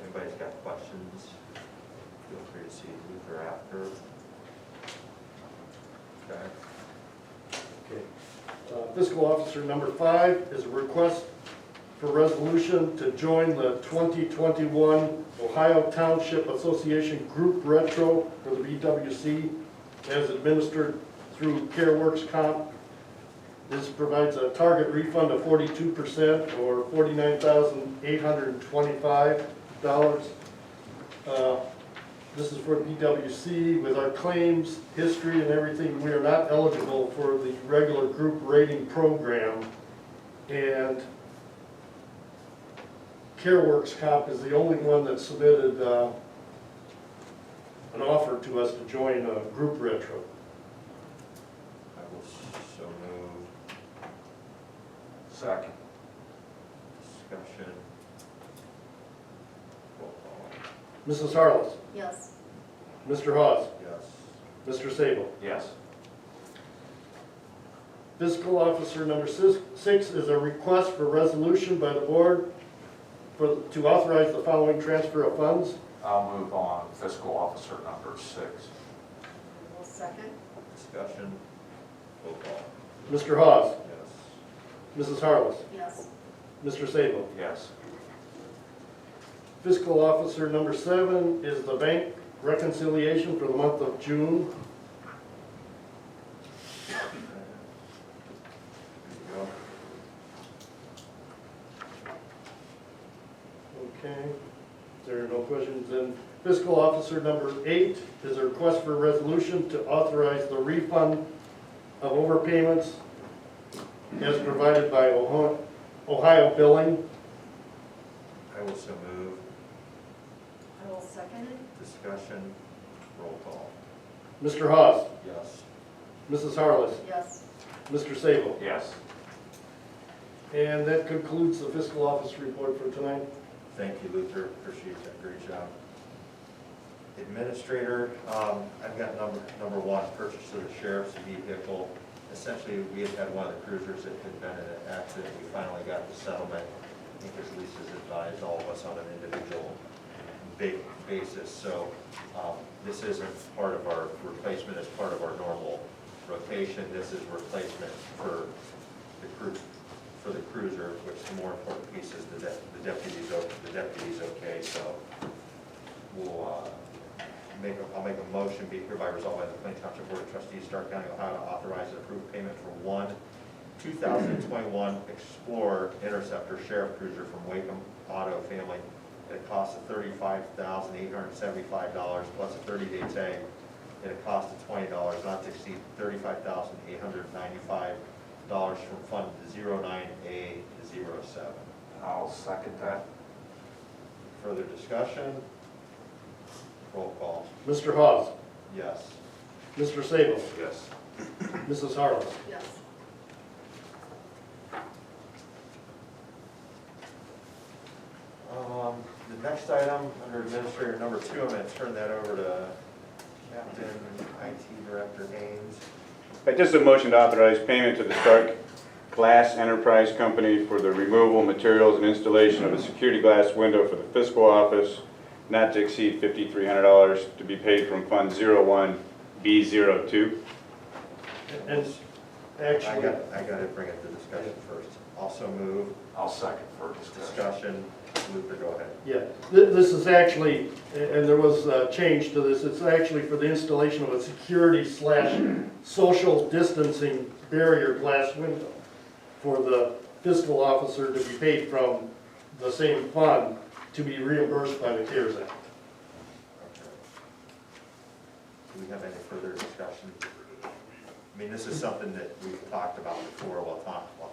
Anybody's got questions? Feel free to see Luther after. Okay. Okay. Fiscal officer number 5 is a request for resolution to join the 2021 Ohio Township Association Group Retro for the BWC as administered through CareWorks Comp. This provides a target refund of 42% or $49,825. This is for BWC. With our claims, history, and everything, we are not eligible for the regular group rating program. And CareWorks Comp is the only one that submitted an offer to us to join a group retro. I will so move. Second. Discussion. Roll call. Mrs. Harless? Yes. Mr. Hawes? Yes. Mr. Sable? Yes. Fiscal officer number 6 is a request for resolution by the board to authorize the following transfer of funds. I'll move on fiscal officer number 6. I will second. Discussion, roll call. Mr. Hawes? Yes. Mrs. Harless? Yes. Mr. Sable? Yes. Fiscal officer number 7 is the bank reconciliation for the month of June. There you go. Okay, if there are no questions, then fiscal officer number 8 is a request for a resolution to authorize the refund of overpayments as provided by Ohio Billing. I will so move. I will second it. Discussion, roll call. Mr. Hawes? Yes. Mrs. Harless? Yes. Mr. Sable? Yes. And that concludes the fiscal office report for tonight. Thank you, Luther, appreciate that, great job. Administrator, I've got number 1, purchase of the sheriff's vehicle. Essentially, we had one of the cruisers that had been in an accident, we finally got the settlement. I think as Lisa's advised all of us on an individual big basis, so this isn't part of our replacement as part of our normal rotation. This is replacement for the cruiser, which the more important piece is the deputy's okay, so we'll I'll make a motion, be hereby resolved by the Plain Township Board of Trustees, Stark County, Ohio, to authorize and approve payment for one 2021 Explorer Interceptor Sheriff Cruiser from Wacom Auto Family at a cost of $35,875 plus a 30-day tag at a cost of $20, not to exceed $35,895 from Fund 09A07. I'll second that. Further discussion? Roll call. Mr. Hawes? Yes. Mr. Sable? Yes. Mrs. Harless? Yes. The next item, under Administrator number 2, I'm going to turn that over to Captain IT Director Haynes. Just a motion to authorize payment to the Stark Glass Enterprise Company for the removal, materials, and installation of a security glass window for the fiscal office, not to exceed $5,300, to be paid from Fund 01B02. And actually, I got to bring it to discussion first. Also move, I'll second for discussion. discussion. Luther, go ahead. yeah, this is actually, and there was a change to this, it's actually for the installation of a security/social distancing barrier glass window for the fiscal officer to be paid from the same fund to be reimbursed by the CARES Act. Do we have any further discussion? I mean, this is something that we've talked about before while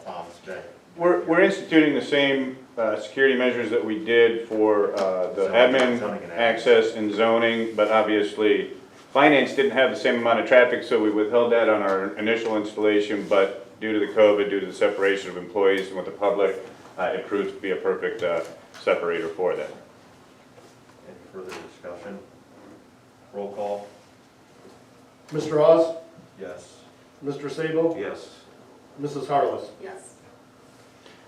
Tom's been. We're instituting the same security measures that we did for the Zoning admin, and access and zoning, but obviously finance didn't have the same amount of traffic, so we withheld that on our initial installation, but due to the COVID, due to the separation of employees and with the public, it proved to be a perfect separator for that. Any further discussion? Roll call? Mr. Hawes? Yes. Mr. Sabo? Yes. Mrs. Harless? Yes.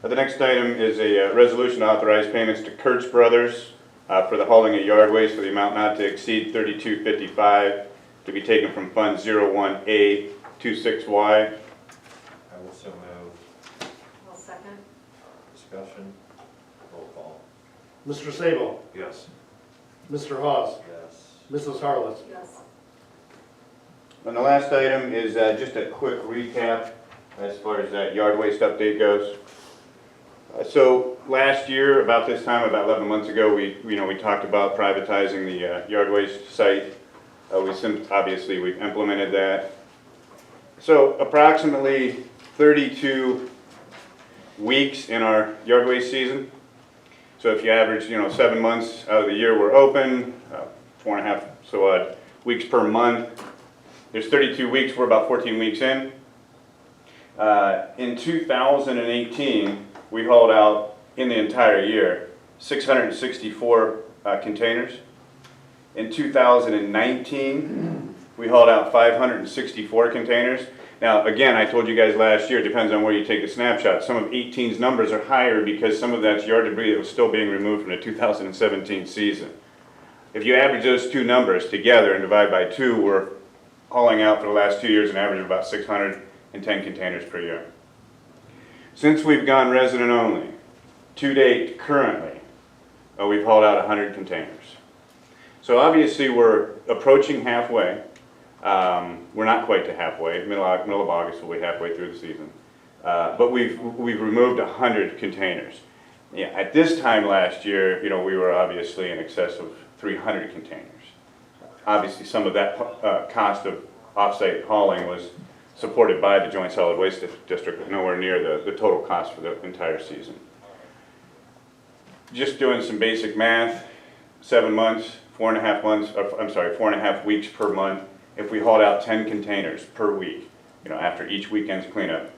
The next item is a resolution to authorize payments to Kurtz Brothers for the hauling of yard waste for the amount not to exceed $32.55 to be taken from Fund 01A26Y. I will so move. I'll second. Discussion? Roll call? Mr. Sabo? Yes. Mr. Hawes? Yes. Mrs. Harless? Yes. And the last item is just a quick recap as far as that yard waste update goes. So last year, about this time, about 11 months ago, we talked about privatizing the yard waste site. Obviously, we've implemented that. So approximately 32 weeks in our yard waste season. So if you average, 7 months out of the year we're open, 4.5 weeks per month. There's 32 weeks, we're about 14 weeks in. In 2018, we hauled out in the entire year 664 containers. In 2019, we hauled out 564 containers. Now, again, I told you guys last year, it depends on where you take the snapshot. Some of 18's numbers are higher because some of that's yard debris that was still being removed from the 2017 season. If you average those two numbers together and divide by 2, we're hauling out for the last 2 years an average of about 610 containers per year. Since we've gone resident only, to date, currently, we've hauled out 100 containers. So obviously we're approaching halfway. We're not quite to halfway. Middle of August will be halfway through the season. But we've removed 100 containers. Yeah, at this time last year, we were obviously in excess of 300 containers. Obviously, some of that cost of off-site hauling was supported by the Joint Solid Waste District, but nowhere near the total cost for the entire season. Just doing some basic math, 7 months, 4.5 months, 4.5 weeks per month. If we hauled out 10 containers per week, after each weekend's cleanup,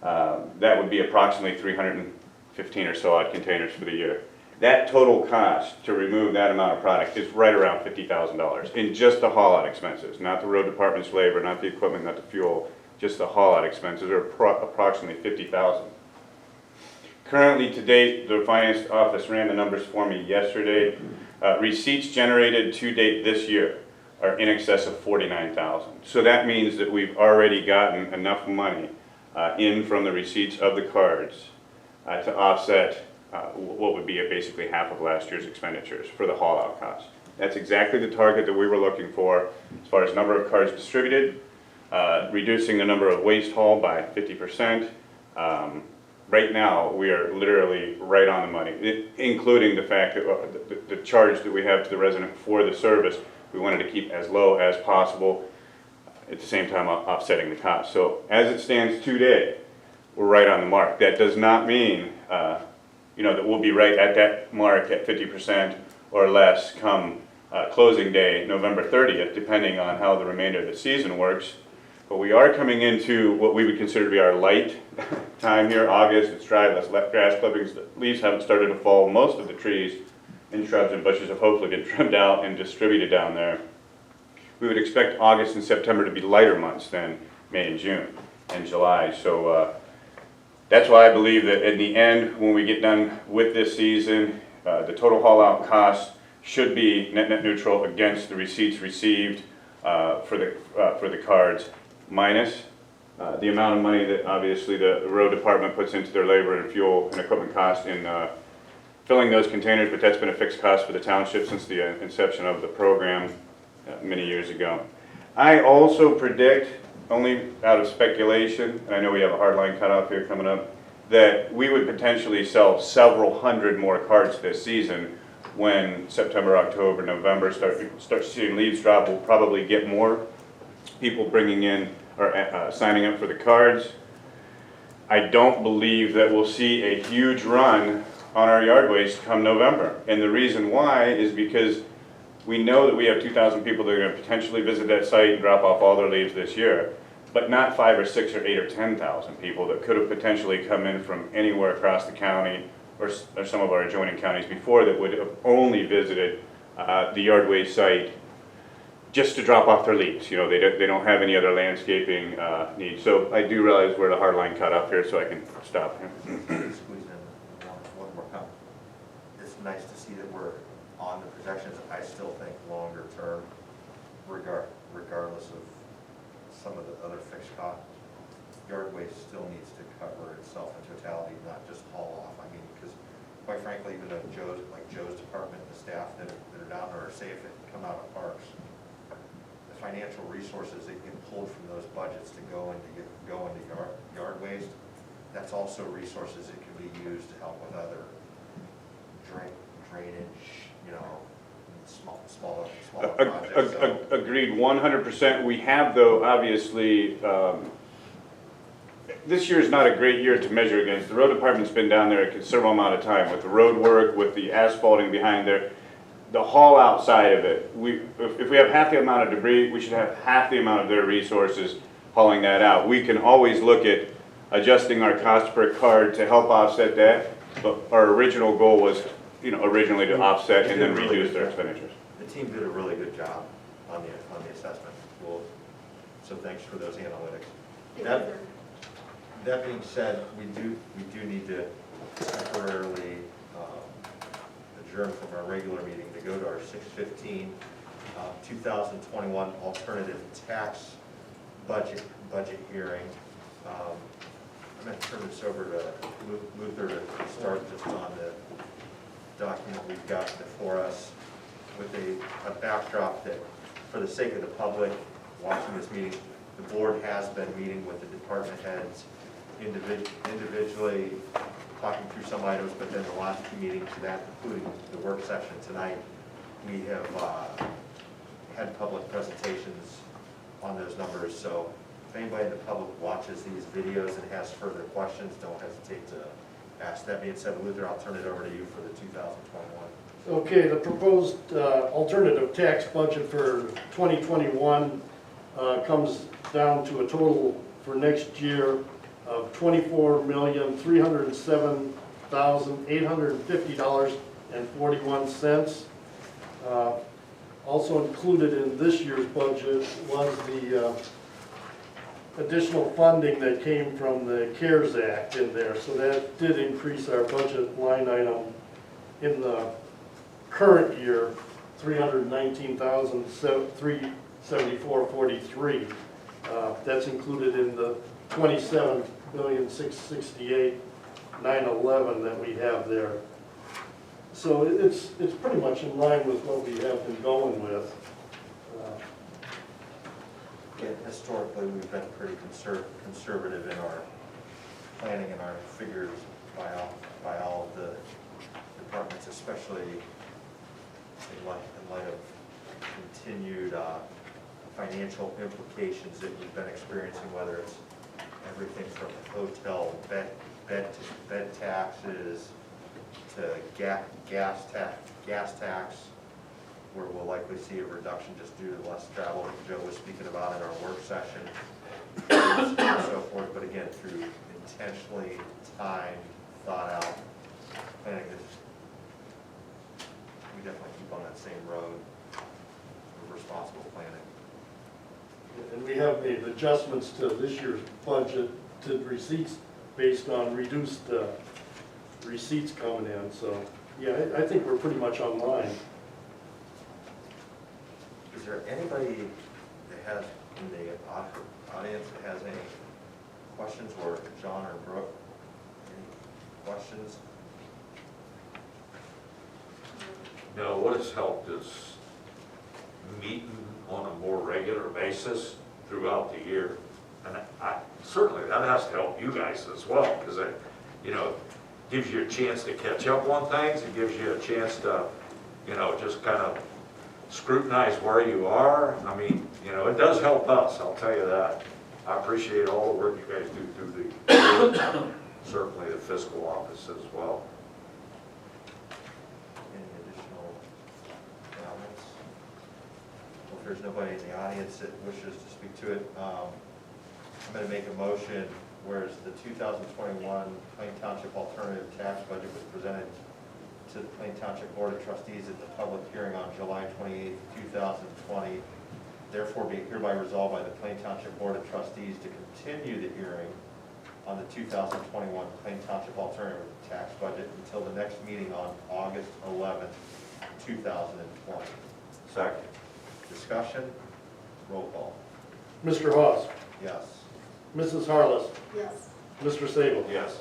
that would be approximately 315 or so odd containers for the year. That total cost to remove that amount of product is right around $50,000 in just the haul-out expenses, not the road department's labor, not the equipment, not the fuel, just the haul-out expenses are approximately $50,000. Currently, to date, the finance office ran the numbers for me yesterday. Receipts generated to date this year are in excess of $49,000. So that means that we've already gotten enough money in from the receipts of the cards to offset what would be basically half of last year's expenditures for the haul-out costs. That's exactly the target that we were looking for as far as number of cards distributed, reducing the number of waste haul by 50%. Right now, we are literally right on the money, including the fact that the charge that we have to the resident for the service, we wanted to keep as low as possible, at the same time offsetting the cost. So as it stands today, we're right on the mark. That does not mean that we'll be right at that mark at 50% or less come closing day, November 30th, depending on how the remainder of the season works. But we are coming into what we would consider to be our light time here. August, it's dry, less grass clippings, the leaves haven't started to fall. Most of the trees and shrubs and bushes have hopefully been trimmed out and distributed down there. We would expect August and September to be lighter months than May and June and July. So that's why I believe that in the end, when we get done with this season, the total haul out cost should be net neutral against the receipts received for the cards, minus the amount of money that obviously the road department puts into their labor and fuel and equipment cost in filling those containers, but that's been a fixed cost for the township since the inception of the program many years ago. I also predict, only out of speculation, and I know we have a hard line cutoff here coming up, that we would potentially sell several hundred more cards this season when September, October, November start seeing leaves drop, we'll probably get more people bringing in or signing up for the cards. I don't believe that we'll see a huge run on our yard waste come November. And the reason why is because we know that we have 2,000 people that are going to potentially visit that site and drop off all their leaves this year, but not 5 or 6 or 8 or 10,000 people that could have potentially come in from anywhere across the county or some of our adjoining counties before that would have only visited the yard waste site just to drop off their leaves. You know, they don't have any other landscaping needs. So I do realize we're at a hard line cut off here, so I can stop here. Squeeze in one more comment. It's nice to see that we're on the projections. I still think longer term, regardless of some of the other fixed costs, yard waste still needs to cover itself in totality, not just haul off. I mean, because quite frankly, even though Joe's department, the staff that are down there are safe and come out of parks, the financial resources that get pulled from those budgets to go into yard waste, that's also resources that can be used to help with other drainage, you know, smaller projects. So. Agreed 100%. We have, though, obviously, this year is not a great year to measure against. The road department's been down there a considerable amount of time with the road work, with the asphalting behind there. The haul outside of it, if we have half the amount of debris, we should have half the amount of their resources hauling that out. We can always look at adjusting our cost per card to help offset that, but our original goal was, you know, originally to offset and then reduce their expenditures. The team did a really good job on the assessment. Well, so thanks for those analytics. That being said, we do need to temporarily adjourn from our regular meeting to go to our 6:15 2021 alternative tax budget hearing. I'm going to turn this over to Luther to start just on the document we've got before us with a backdrop that, for the sake of the public watching this meeting, the board has been meeting with the department heads individually, talking through some items, but then the last two meetings to that, including the work session tonight, we have had public presentations on those numbers. So if anybody in the public watches these videos and has further questions, don't hesitate to ask. That being said, Luther, I'll turn it over to you for the 2021. Okay, the proposed alternative tax budget for 2021 comes down to a total for next year of $24,307,850.41. Also included in this year's budget was the additional funding that came from the CARES Act in there. So that did increase our budget line item in the current year, $319,374.43. That's included in the $27,668,911 that we have there. So it's pretty much in line with what we have been going with. Yeah, historically, we've been pretty conservative in our planning and our figures by all of the departments, especially in light of continued financial implications that we've been experiencing, whether it's everything from hotel bed taxes to gas tax, where we'll likely see a reduction just due to less travel that Joe was speaking about in our work session, and so forth. But again, through intentionally timed, thought out planning, we definitely keep on that same road of responsible planning. And we have made adjustments to this year's budget to receipts based on reduced receipts coming in. So, yeah, I think we're pretty much online. Is there anybody that has, in the audience, that has any questions, or John or Brooke, any questions? No, what has helped is meeting on a more regular basis throughout the year. And certainly that has to help you guys as well, because it, you know, gives you a chance to catch up on things. It gives you a chance to you know, just kind of scrutinize where you are. I mean, you know, it does help us, I'll tell you that. I appreciate all the work you guys do through the, certainly the fiscal office as well. Any additional comments? Well, if there's nobody in the audience that wishes to speak to it, I'm going to make a motion, whereas the 2021 Plain Township alternative tax budget was presented to the Plain Township Board of Trustees at the public hearing on July 28, 2020. Therefore, be hereby resolved by the Plain Township Board of Trustees to continue the hearing on the 2021 Plain Township alternative tax budget until the next meeting on August 11, 2020. Second. Discussion? Roll call. Mr. Hawes? Yes. Mrs. Harless? Yes. Mr. Sable? Yes.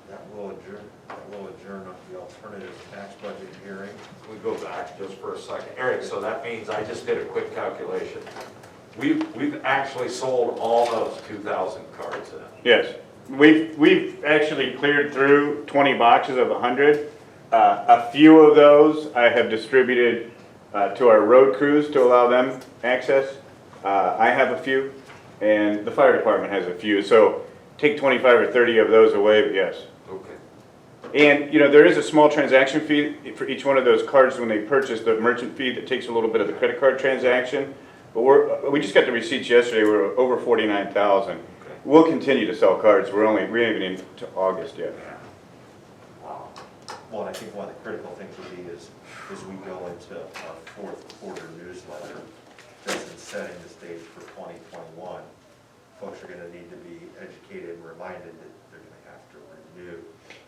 That will adjourn the alternative tax budget hearing. Can we go back just for a second? Eric, so that means, I just did a quick calculation. We've actually sold all those 2,000 cards then. Yes, we've actually cleared through 20 boxes of 100. A few of those I have distributed to our road crews to allow them access. I have a few, and the fire department has a few. So take 25 or 30 of those away, but yes. Okay. And, you know, there is a small transaction fee for each one of those cards when they purchase, the merchant fee that takes a little bit of the credit card transaction. But we just got the receipts yesterday, we're over 49,000. Okay. We'll continue to sell cards, we ain't even into August yet. Wow. Well, and I think one of the critical things would be is as we go into our fourth quarter newsletter, just in setting the stage for 2021, folks are going to need to be educated and reminded that they're going to have to renew.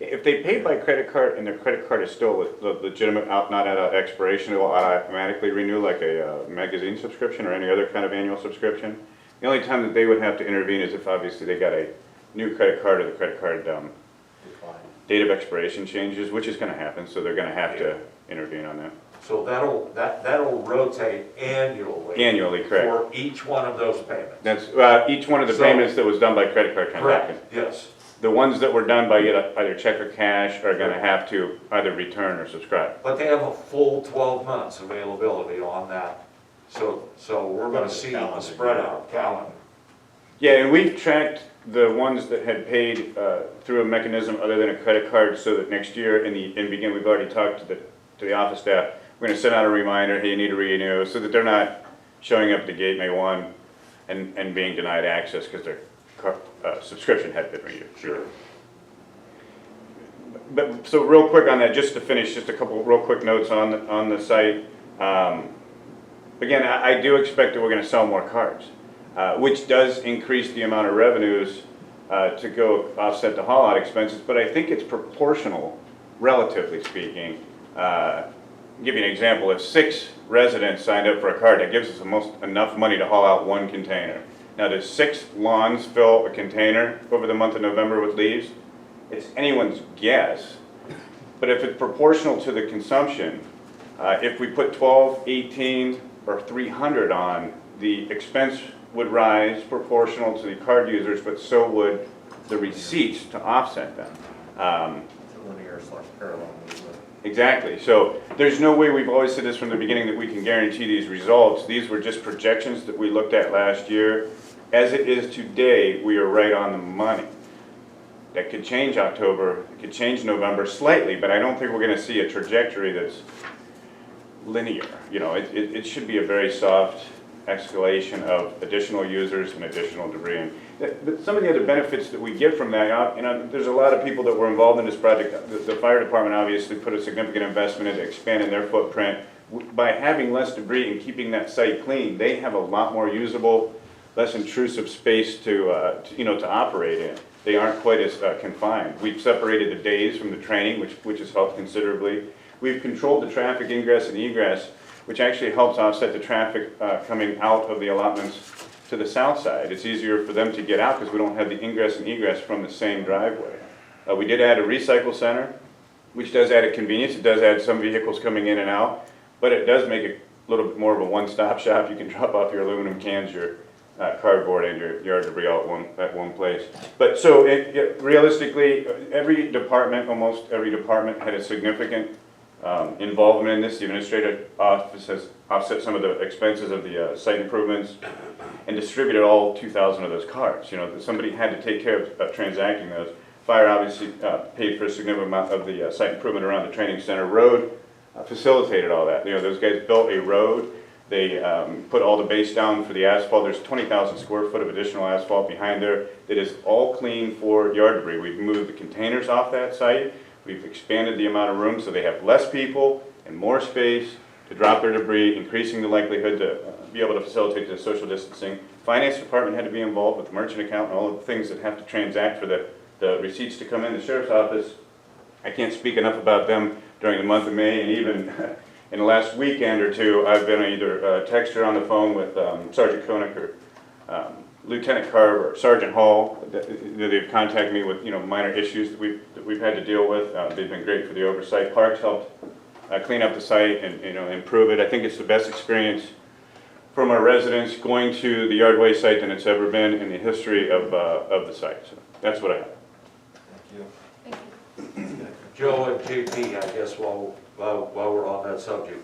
If they pay by credit card and their credit card is still legitimate, not at an expiration, it will automatically renew like a magazine subscription or any other kind of annual subscription. The only time that they would have to intervene is if obviously they got a new credit card or the credit card date of expiration changes, which is going to happen, so they're going to have to intervene on that. So that'll rotate annually. Annually, correct. For each one of those payments. That's each one of the payments that was done by credit card transaction. Correct, yes. The ones that were done by either check or cash are going to have to either return or subscribe. But they have a full 12 months availability on that. So we're going to see a spread out calendar. Yeah, and we've tracked the ones that had paid through a mechanism other than a credit card, so that next year in the beginning, we've already talked to the office staff. We're going to send out a reminder, hey, you need to renew, so that they're not showing up at the gate May 1 and being denied access because their subscription had been renewed. Sure. But so real quick on that, just to finish, just a couple real quick notes on the site. Again, I do expect that we're going to sell more cards, which does increase the amount of revenues to go offset the haul out expenses, but I think it's proportional, relatively speaking. Give you an example, if 6 residents signed up for a card, that gives us enough money to haul out 1 container. Now, does 6 lawns fill a container over the month of November with leaves? It's anyone's guess, but if it's proportional to the consumption, if we put 12, 18, or 300 on, the expense would rise proportional to the card users, but so would the receipts to offset them. It's a linear/parallel movement. Exactly. So there's no way, we've always said this from the beginning, that we can guarantee these results. These were just projections that we looked at last year. As it is today, we are right on the money. That could change October, it could change November slightly, but I don't think we're going to see a trajectory that's linear. You know, it should be a very soft escalation of additional users and additional debris. But some of the other benefits that we get from that, you know, there's a lot of people that were involved in this project. The fire department obviously put a significant investment into expanding their footprint. By having less debris and keeping that site clean, they have a lot more usable, less intrusive space to operate in. They aren't quite as confined. We've separated the days from the training, which has helped considerably. We've controlled the traffic ingress and egress, which actually helps offset the traffic coming out of the allotments to the south side. It's easier for them to get out because we don't have the ingress and egress from the same driveway. We did add a recycle center, which does add a convenience. It does add some vehicles coming in and out, but it does make it a little bit more of a one-stop shop. You can drop off your aluminum cans, your cardboard and your yard debris all at one place. But so realistically, every department, almost every department had a significant involvement in this. The administrative office has offset some of the expenses of the site improvements and distributed all 2,000 of those cards. You know, somebody had to take care of transacting those. Fire obviously paid for a significant amount of the site improvement around the training center road, facilitated all that. You know, those guys built a road. They put all the base down for the asphalt. There's 20,000 square foot of additional asphalt behind there that is all clean for yard debris. We've moved the containers off that site. We've expanded the amount of room so they have less people and more space to drop their debris, increasing the likelihood to be able to facilitate the social distancing. Finance department had to be involved with the merchant account and all of the things that have to transact for the receipts to come in. The sheriff's office, I can't speak enough about them during the month of May, and even in the last weekend or two, I've been either text or on the phone with Sergeant Koenig or Lieutenant Carver or Sergeant Hall. They've contacted me with minor issues that we've had to deal with. They've been great for the oversight. Parks helped clean up the site and improve it. I think it's the best experience from our residents going to the Yardway site than it's ever been in the history of the site. So that's what I have. Thank you. Joe and JP, I guess while we're on that subject,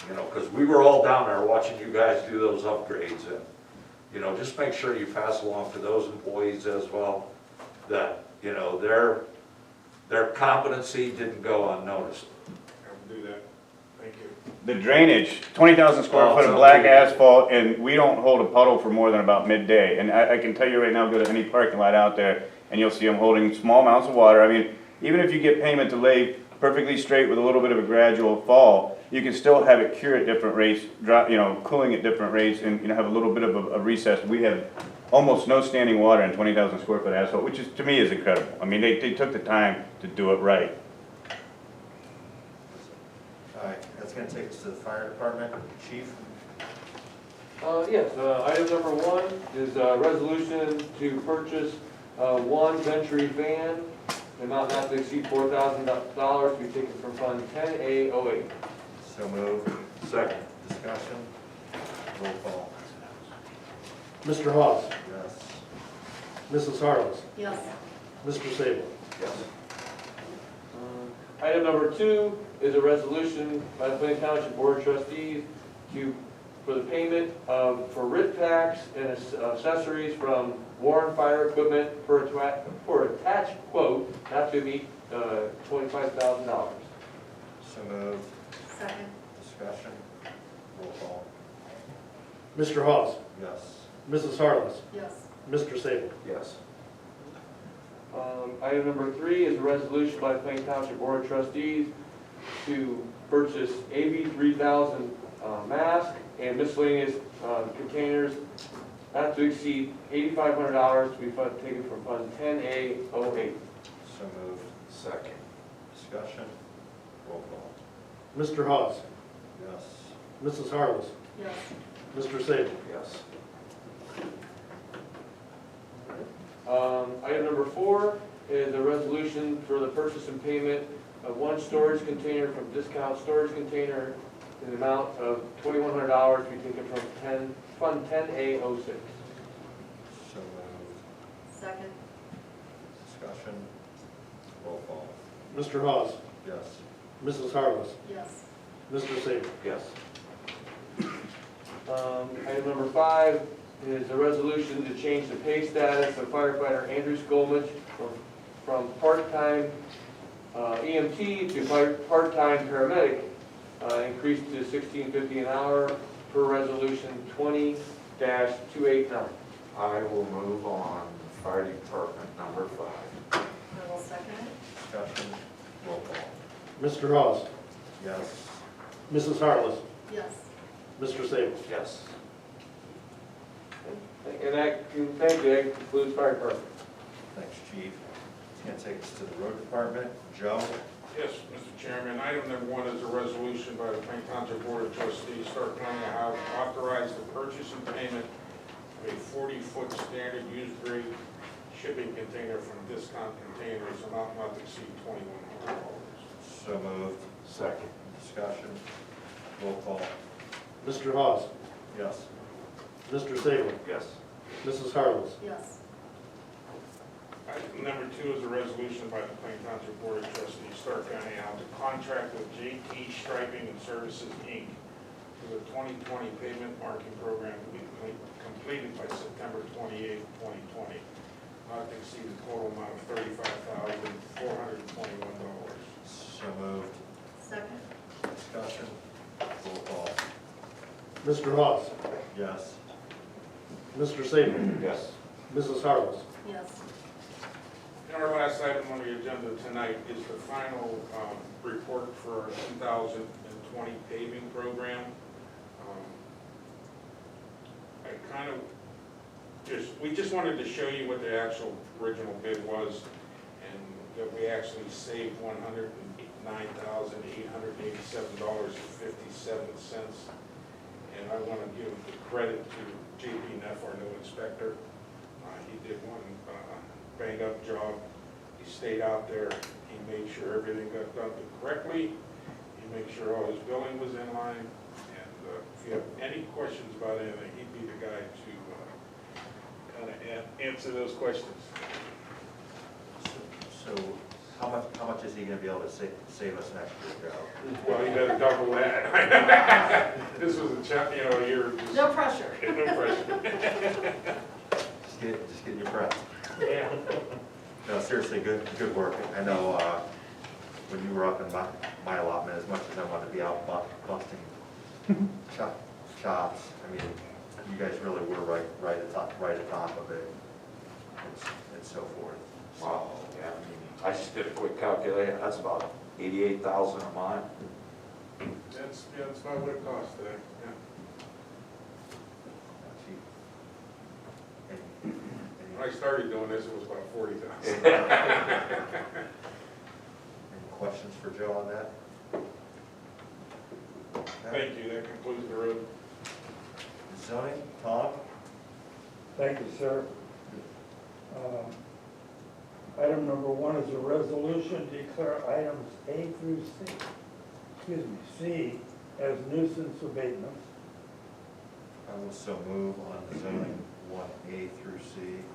because we were all down there watching you guys do those upgrades, and just make sure you pass along to those employees as well that their competency didn't go unnoticed. I will do that. Thank you. The drainage, 20,000 square foot of black asphalt, and we don't hold a puddle for more than about midday. And I can tell you right now, go to any parking lot out there, and you'll see them holding small amounts of water. I mean, even if you get pavement to lay perfectly straight with a little bit of a gradual fall, you can still have it cure at different rates, cooling at different rates, and have a little bit of a recess. We have almost no standing water in 20,000 square foot asphalt, which to me is incredible. I mean, they took the time to do it right. All right, that's gonna take us to the fire department. Chief? Yes, item number 1 is a resolution to purchase one Venturi van, the amount not to exceed $4,000 to be taken from Fund 10A08. So moved. Second. Discussion? Roll call. Mr. Hawes? Yes. Mrs. Harless? Yes. Mr. Sable? Yes. Item number 2 is a resolution by the Plain Township Board of Trustees for the payment for writ tax and accessories from Warren Fire Equipment for attached quote not to exceed $25,000. So moved. Second. Discussion? Roll call. Mr. Hawes? Yes. Mrs. Harless? Yes. Mr. Sable? Yes. Item number 3 is a resolution by the Plain Township Board of Trustees to purchase AB3000 masks and miscellaneous containers not to exceed $8,500 to be taken from Fund 10A08. So moved. Second. Discussion? Roll call. Mr. Hawes? Yes. Mrs. Harless? Yes. Mr. Sable? Yes. Item number 4 is a resolution for the purchase and payment of one storage container from Discount Storage Container in the amount of $2,100 to be taken from Fund 10A06. So moved. Second. Discussion? Roll call. Mr. Hawes? Yes. Mrs. Harless? Yes. Mr. Sable? Yes. Item number 5 is a resolution to change the pay status of firefighter Andrew Skolmich from part-time EMT to part-time paramedic, increased to $16.50 an hour per resolution 20-289. I will move on fire department number 5. I will second it. Discussion? Roll call. Mr. Hawes? Yes. Mrs. Harless? Yes. Mr. Sable? Yes. And that concludes fire department. Thanks, Chief. It's gonna take us to the road department. Joe? Yes, Mr. Chairman, item number 1 is a resolution by the Plain Township Board of Trustees, Stark County, Ohio, to authorize the purchase and payment of a 40-foot standard used grade shipping container from Discount Containers, amount not to exceed $2,100. So moved. Second. Discussion? Roll call. Mr. Hawes? Yes. Mr. Sable? Yes. Mrs. Harless. Yes. Item number 2 is a resolution by the Plain Township Board of Trustees, Stark County, out to contract with JT Striping and Services, Inc. for the 2020 pavement marking program to be completed by September 28, 2020. Not to exceed the total amount of $35,421. So moved. Second. Discussion. Roll call. Mr. Hawes. Yes. Mr. Sable. Yes. Mrs. Harless. Yes. And our last item on the agenda tonight is the final report for our 2020 paving program. We just wanted to show you what the actual original bid was, and that we actually saved $109,887.57. And I want to give the credit to JP Neff, our new inspector. He did one bang-up job. He stayed out there, he made sure everything got done correctly, he made sure all his billing was in line, and if you have any questions about anything, he'd be the guy to kind of answer those questions. So how much is he gonna be able to save us next year, Joe? Well, you better double that. This was a year. No pressure. No pressure. Just getting your breath. Yeah. No, seriously, good work. I know, when you were up in my allotment, as much as I wanted to be out busting chops, I mean, you guys really were right at top of it, and so forth. Wow, yeah, I just did a quick calculation, that's about 88,000 a month. That's about what it costs today, yeah. When I started doing this, it was about 40,000. Any questions for Joe on that? Thank you, that concludes the road. Zoning, Tom? Thank you, sir. Item number 1 is a resolution to declare items A through C as nuisance abatements. I will so move on the zoning 1A through C.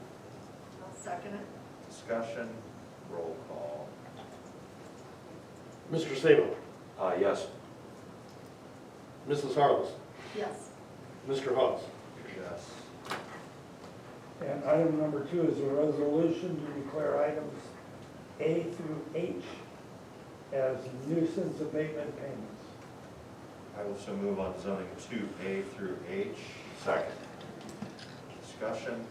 I'll second it. Discussion, roll call. Mr. Sable. Yes. Mrs. Harless. Yes. Mr. Hawes. Yes. And item number 2 is a resolution to declare items A through H as nuisance abatement payments. I will so move on zoning 2A through H. Second. Discussion,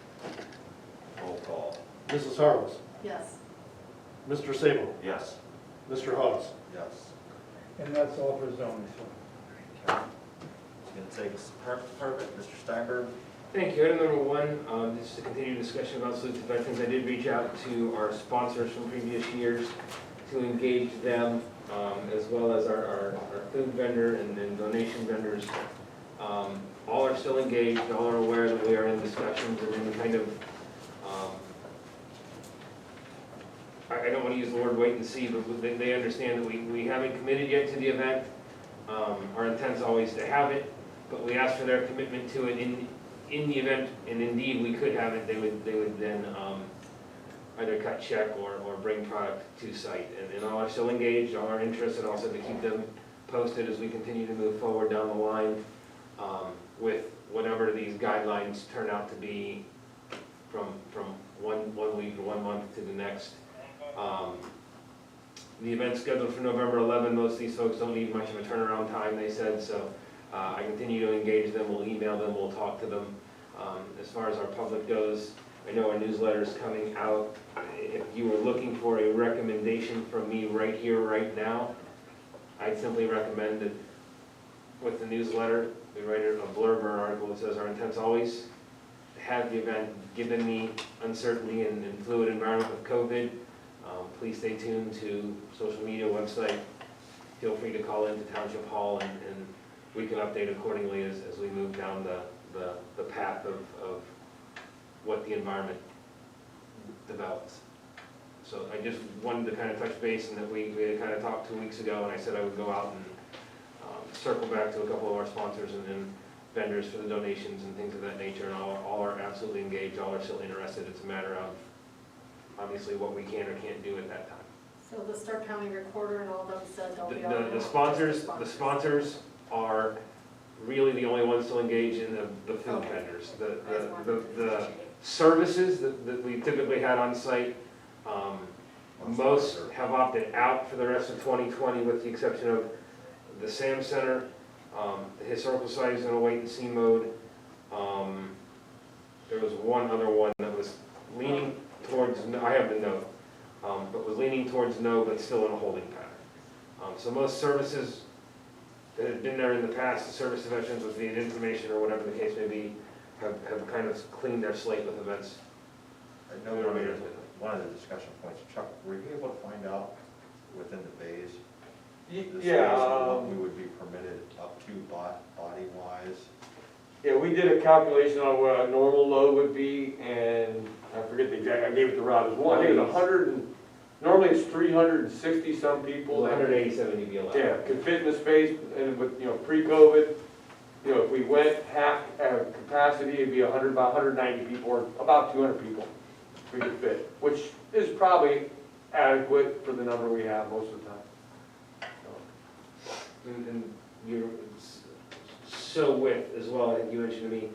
roll call. Mrs. Harless. Yes. Mr. Sable. Yes. Mr. Hawes. Yes. And that's all for zoning, sir. Okay. It's going to take us to permit. Mr. Steinberg? Thank you. Item number 1, this is a continued discussion about salute to veterans. I did reach out to our sponsors from previous years to engage them, as well as our food vendor and then donation vendors. All are still engaged, all are aware that we are in discussions and in kind of, I don't want to use the word wait and see, but they understand that we haven't committed yet to the event. Our intent's always to have it, but we ask for their commitment to it in the event, and indeed we could have it, they would then either cut check or bring product to site. And all are still engaged, all are interested, also to keep them posted as we continue to move forward down the line with whatever these guidelines turn out to be from one week or 1 month to the next. The event's scheduled for November 11. Most of these folks don't need much of a turnaround time, they said, so I continue to engage them, we'll email them, we'll talk to them. As far as our public goes, I know our newsletter is coming out. If you were looking for a recommendation from me right here, right now, I'd simply recommend that with the newsletter, we write a blurb or an article that says our intent's always to have the event, given the uncertainty and fluid environment with COVID. Please stay tuned to social media, website. Feel free to call into Township Hall and we can update accordingly as we move down the path of what the environment develops. So I just wanted to kind of touch base, and that we had kind of talked 2 weeks ago, and I said I would go out and circle back to a couple of our sponsors and vendors for the donations and things of that nature, and all are absolutely engaged, all are still interested. It's a matter of, obviously, what we can or can't do at that time. So the Stark County Recorder and all of them said don't be on The sponsors are really the only ones still engaged in the food Okay. vendors. That's one. The services that we typically had on site, most have opted out for the rest of 2020 with the exception of the Sam Center. The Historical Society is in a wait and see mode. There was one other one that was leaning towards, I have the note, but was leaning towards no, but still in a holding pattern. So most services that had been there in the past, the service veterans with the information or whatever the case may be, have kind of cleaned their slate with events. I know one of the discussion points, Chuck, were you able to find out within the bays? the space Yeah, of what we would be permitted up to body-wise? yeah, we did a calculation on what a normal load would be, and I forget the exact, I gave it to Rob, it was one, I think it was 100 and, normally it's 360 some people. 187 you'd be allowed. Yeah, could fit in the space, and with, pre-COVID, if we went half capacity, it'd be about 190 people, or about 200 people we could fit, which is probably adequate for the number we have most of the time. And you're so with as well, I think you mentioned to me,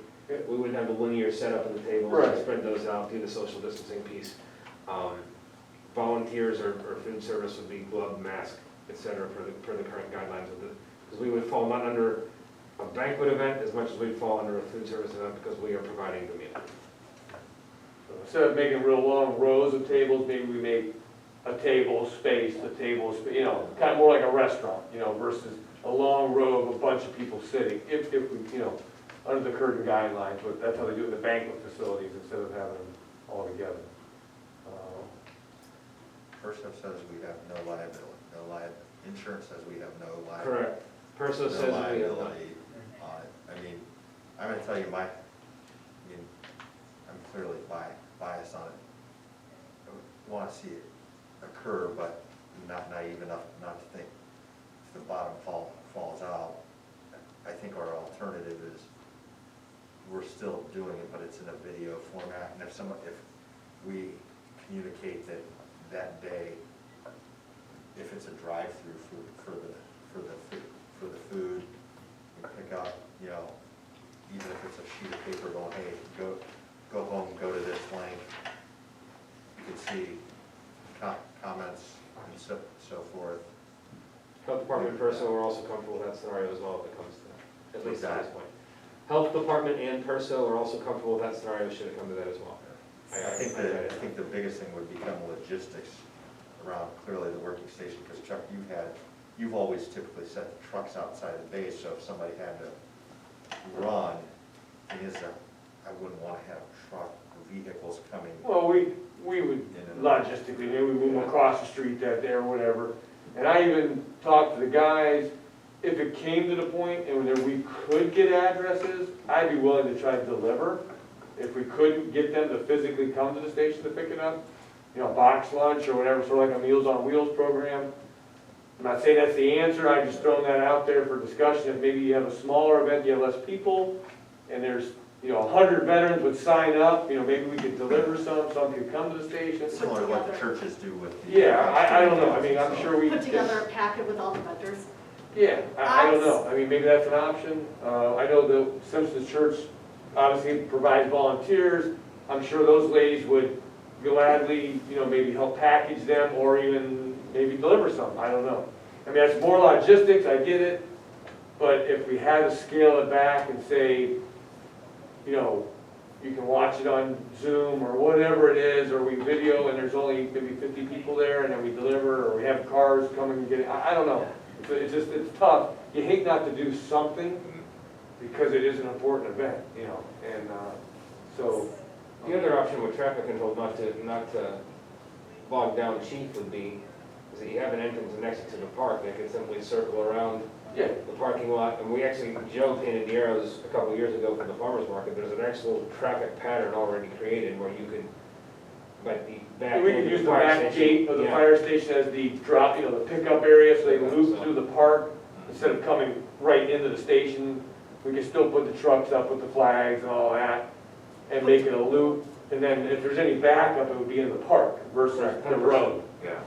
we wouldn't have the linear setup on the table, Right. spread those out, do the social distancing piece. Volunteers or food service would be glove, mask, et cetera, per the current guidelines of the, because we would fall not under a banquet event as much as we'd fall under a food service event because we are providing the meal. So instead of making real long rows of tables, maybe we make a table space, kind of more like a restaurant, versus a long row of a bunch of people sitting, if we, under the current guidelines, but that's how they do it in the banquet facilities instead of having them all together. PERSA says we have no liability, insurance says we have no liability. Correct. PERSA says we have none. Liability on it. I'm gonna tell you I'm clearly biased on it. I wanna see it occur, but not naive enough not to think if the bottom falls out. I think our alternative is we're still doing it, but it's in a video format, and if we communicate that day, if it's a drive-through for the food, you pick up, even if it's a sheet of paper going, hey, go home, go to this link. You can see comments and so forth. Health Department and PERSA are also comfortable with that scenario as well if it comes to that, at least at this Exactly. point. Health Department and PERSA are also comfortable with that scenario should it come to that as well. I think the biggest thing would become logistics around clearly the working station, because Chuck, you've always typically set the trucks outside the base, so if somebody had to run, I wouldn't want to have truck vehicles coming. Well, we would logistically, maybe we move them across the street that day or whatever. And I even talked to the guys, if it came to the point and we could get addresses, I'd be willing to try to deliver. If we couldn't get them to physically come to the station to pick it up, box lunch or whatever, sort of like a Meals on Wheels program. I'm not saying that's the answer, I'm just throwing that out there for discussion. If maybe you have a smaller event, you have less people, and there's 100 veterans would sign up, maybe we could deliver some could come to the station. Similar to what the churches do with the. Yeah, I don't know, I'm sure we. Put together a packet with all the vendors. Yeah, I don't know, maybe that's an option. I know the Simpsons Church obviously provides volunteers. I'm sure those ladies would gladly, maybe help package them or even maybe deliver some, I don't know. That's more logistics, I get it, but if we had to scale it back and say, you can watch it on Zoom or whatever it is, or we video and there's only maybe 50 people there and then we deliver, or we have cars coming and get it, I don't know. It's tough. You hate not to do something because it is an important event, and so. The other option with traffic control, not to bog down the chief, would be is that you have an entrance and exit to the park. They could simply circle around Yeah. the parking lot. And we actually, Joe painted the arrows a couple of years ago for the farmer's market. There's an actual traffic pattern already created where you could, like the back. We could use the fire back station. gate of the Yeah. fire station as the drop, the pickup area, so they can loop through the park instead of coming right into the station. we can still put the trucks up with the flags and all that, and make it a loop, and then if there's any backup, it would be in the park versus the road. Yeah.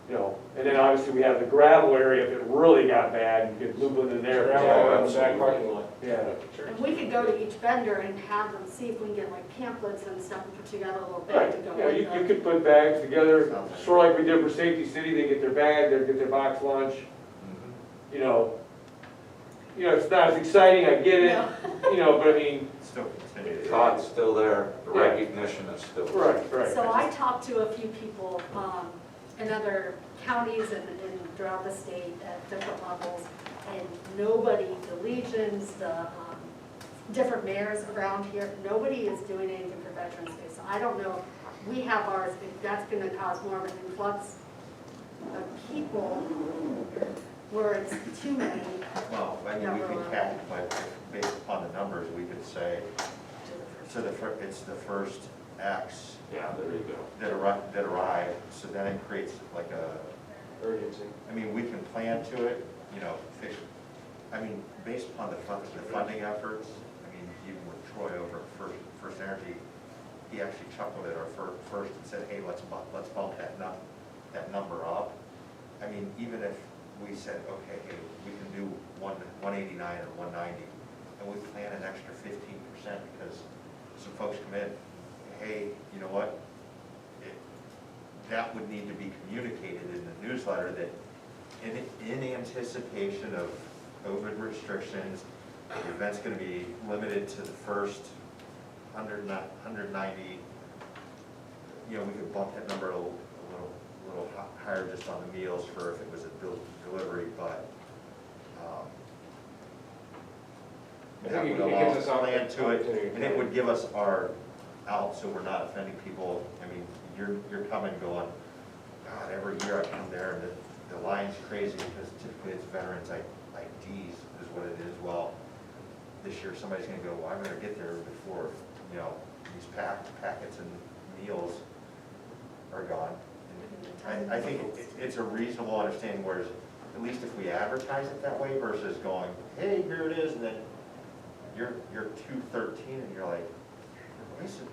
You know, and then obviously we have the gravel area, if it really got bad, you could loop it in there. Gravel in the back parking lot. Yeah. And we could go to each vendor and have them see if we can get like pamphlets and stuff and put together a little Right, bag to go yeah, with you them. could put bags together, sort of like we did for Safety City, they get their bag, they get their box lunch, you know. You know, it's not as exciting, I get it, No. you know, but I mean, Still continue. The thought's still there, the Yeah. recognition is still there. right. So I talked to a few people in other counties and throughout the state at different levels, and nobody, the legions, the different mayors around here, nobody is doing anything for Veterans Day. So I don't know, we have ours, if that's gonna cause more of an influx of people where it's too many Well, I mean, we can calculate, based upon the numbers, we could say, to the first. it's the first X Yeah, there you go. that arrive, so then it creates like a, Urgency. I mean, we can plan to it, you know, I mean, based upon the funding efforts, I mean, even with Troy over at First Energy, he actually chuckled at our first and said, hey, let's bump that number up. I mean, even if we said, okay, hey, we can do 189 or 190, and we plan an extra 15% because some folks come in, hey, you know what? That would need to be communicated in the newsletter that in anticipation of COVID restrictions, the event's gonna be limited to the first 190, you know, we could bump that number a little higher just on the meals for if it was a delivery, but I that think would it allow gives us plan to it, opportunity. and it would give us our out, so we're not offending people. I mean, you're coming going, God, every year I come there and the line's crazy because typically it's veterans IDs is what it is. Well, this year somebody's gonna go, well, I'm gonna get there before, you know, these packets and meals are gone. And I think it's a reasonable understanding, whereas at least if we advertise it that way versus going, hey, here it is, and then you're 213 and you're like, listen,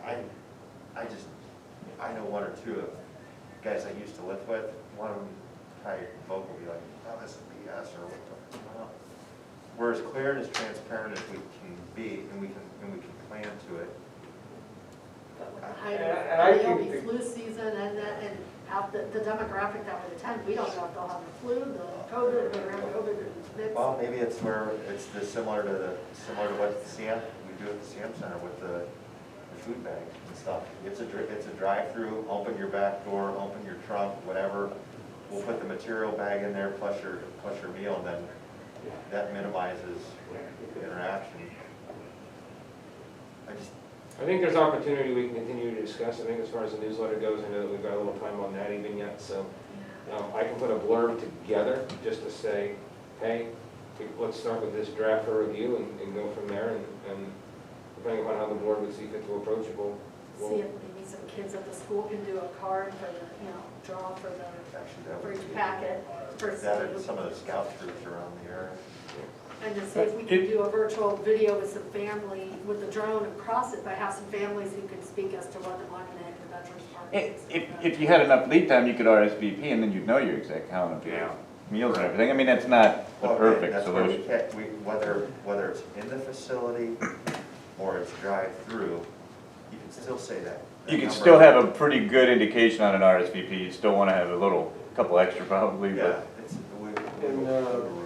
I know one or two of guys I used to live with, one of them probably both will be like, oh, this is BS or what the, you know. We're as clear and as transparent as we can be, and we can plan to it. But with the And I height of think the flu season and out the demographic that would attend, we don't know if they'll have the flu, the COVID, the around COVID. It's- Well, maybe it's where it's similar to what we do at the CM Center with the food bags and stuff. It's a drive-through, open your back door, open your trunk, whatever. We'll put the material bag in there plus your meal, and then that minimizes interaction. I think there's opportunity we can continue to discuss. I think as far as the newsletter goes, I know that we've got a little time on that even yet, so I can put a blurb together just to say, hey, let's start with this draft for review and go from there, and depending upon how the board would see fit to approach it, we'll See if maybe some kids at the school can do a card for the, draw for Actually, that for would each be packet. For that and some of the scout troops around the area. And to see if we can do a virtual video with some family, with the drone across it, but have some families who can speak as to what they want to make the Veterans Park. If you had enough lead time, you could RSVP and then you'd know your exact count of Yeah. meals and everything. I mean, that's not the Well, perfect that's where solution. whether it's in the facility or it's drive-through, you can still say that. You could number. still have a pretty good indication on an RSVP. You'd still want to have a couple extra probably, Yeah, but it's, we And, room.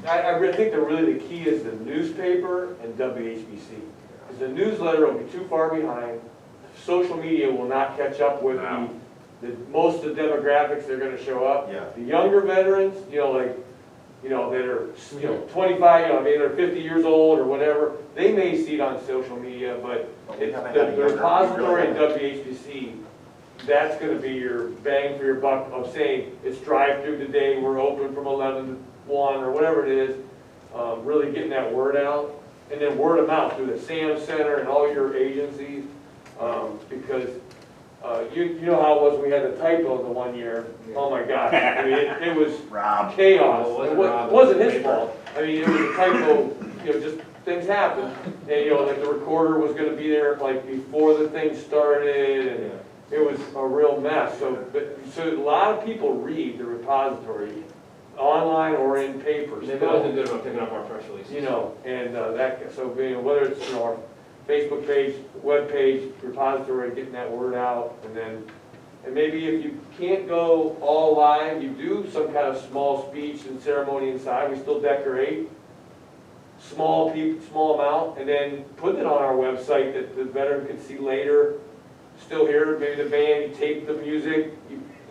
I really think that really the key is the newspaper and WHBC. Because the newsletter will be too far behind. Social media will not catch up with No. most of the demographics that are gonna show up. Yeah. The younger veterans, that are, 25, they're 50 years old or whatever, they may see it on social media, but But we it's haven't had a the younger- repository in we really WHBC, that's gonna be your bang for your buck of saying, it's drive-through today, we're open from 11 to 1, or whatever it is, really getting that word out, and then word of mouth through the SAM Center and all your agencies, because you know how it was, we had the typo the one year, oh my gosh, I mean, it was Rob. chaos. Well, it wasn't It Rob, wasn't it was his paper. fault, I mean, it was a typo, just things happen. And, like the recorder was gonna be there like before the thing started, and it was a real mess. So a lot of people read the repository online or in papers. They've always been good about picking up our press releases. And so whether it's, our Facebook page, web page, repository, getting that word out, and maybe if you can't go all live, you do some kind of small speech and ceremony inside, we still decorate, small amount, and then put it on our website that the veteran could see later, still hear maybe the band, you tape the music,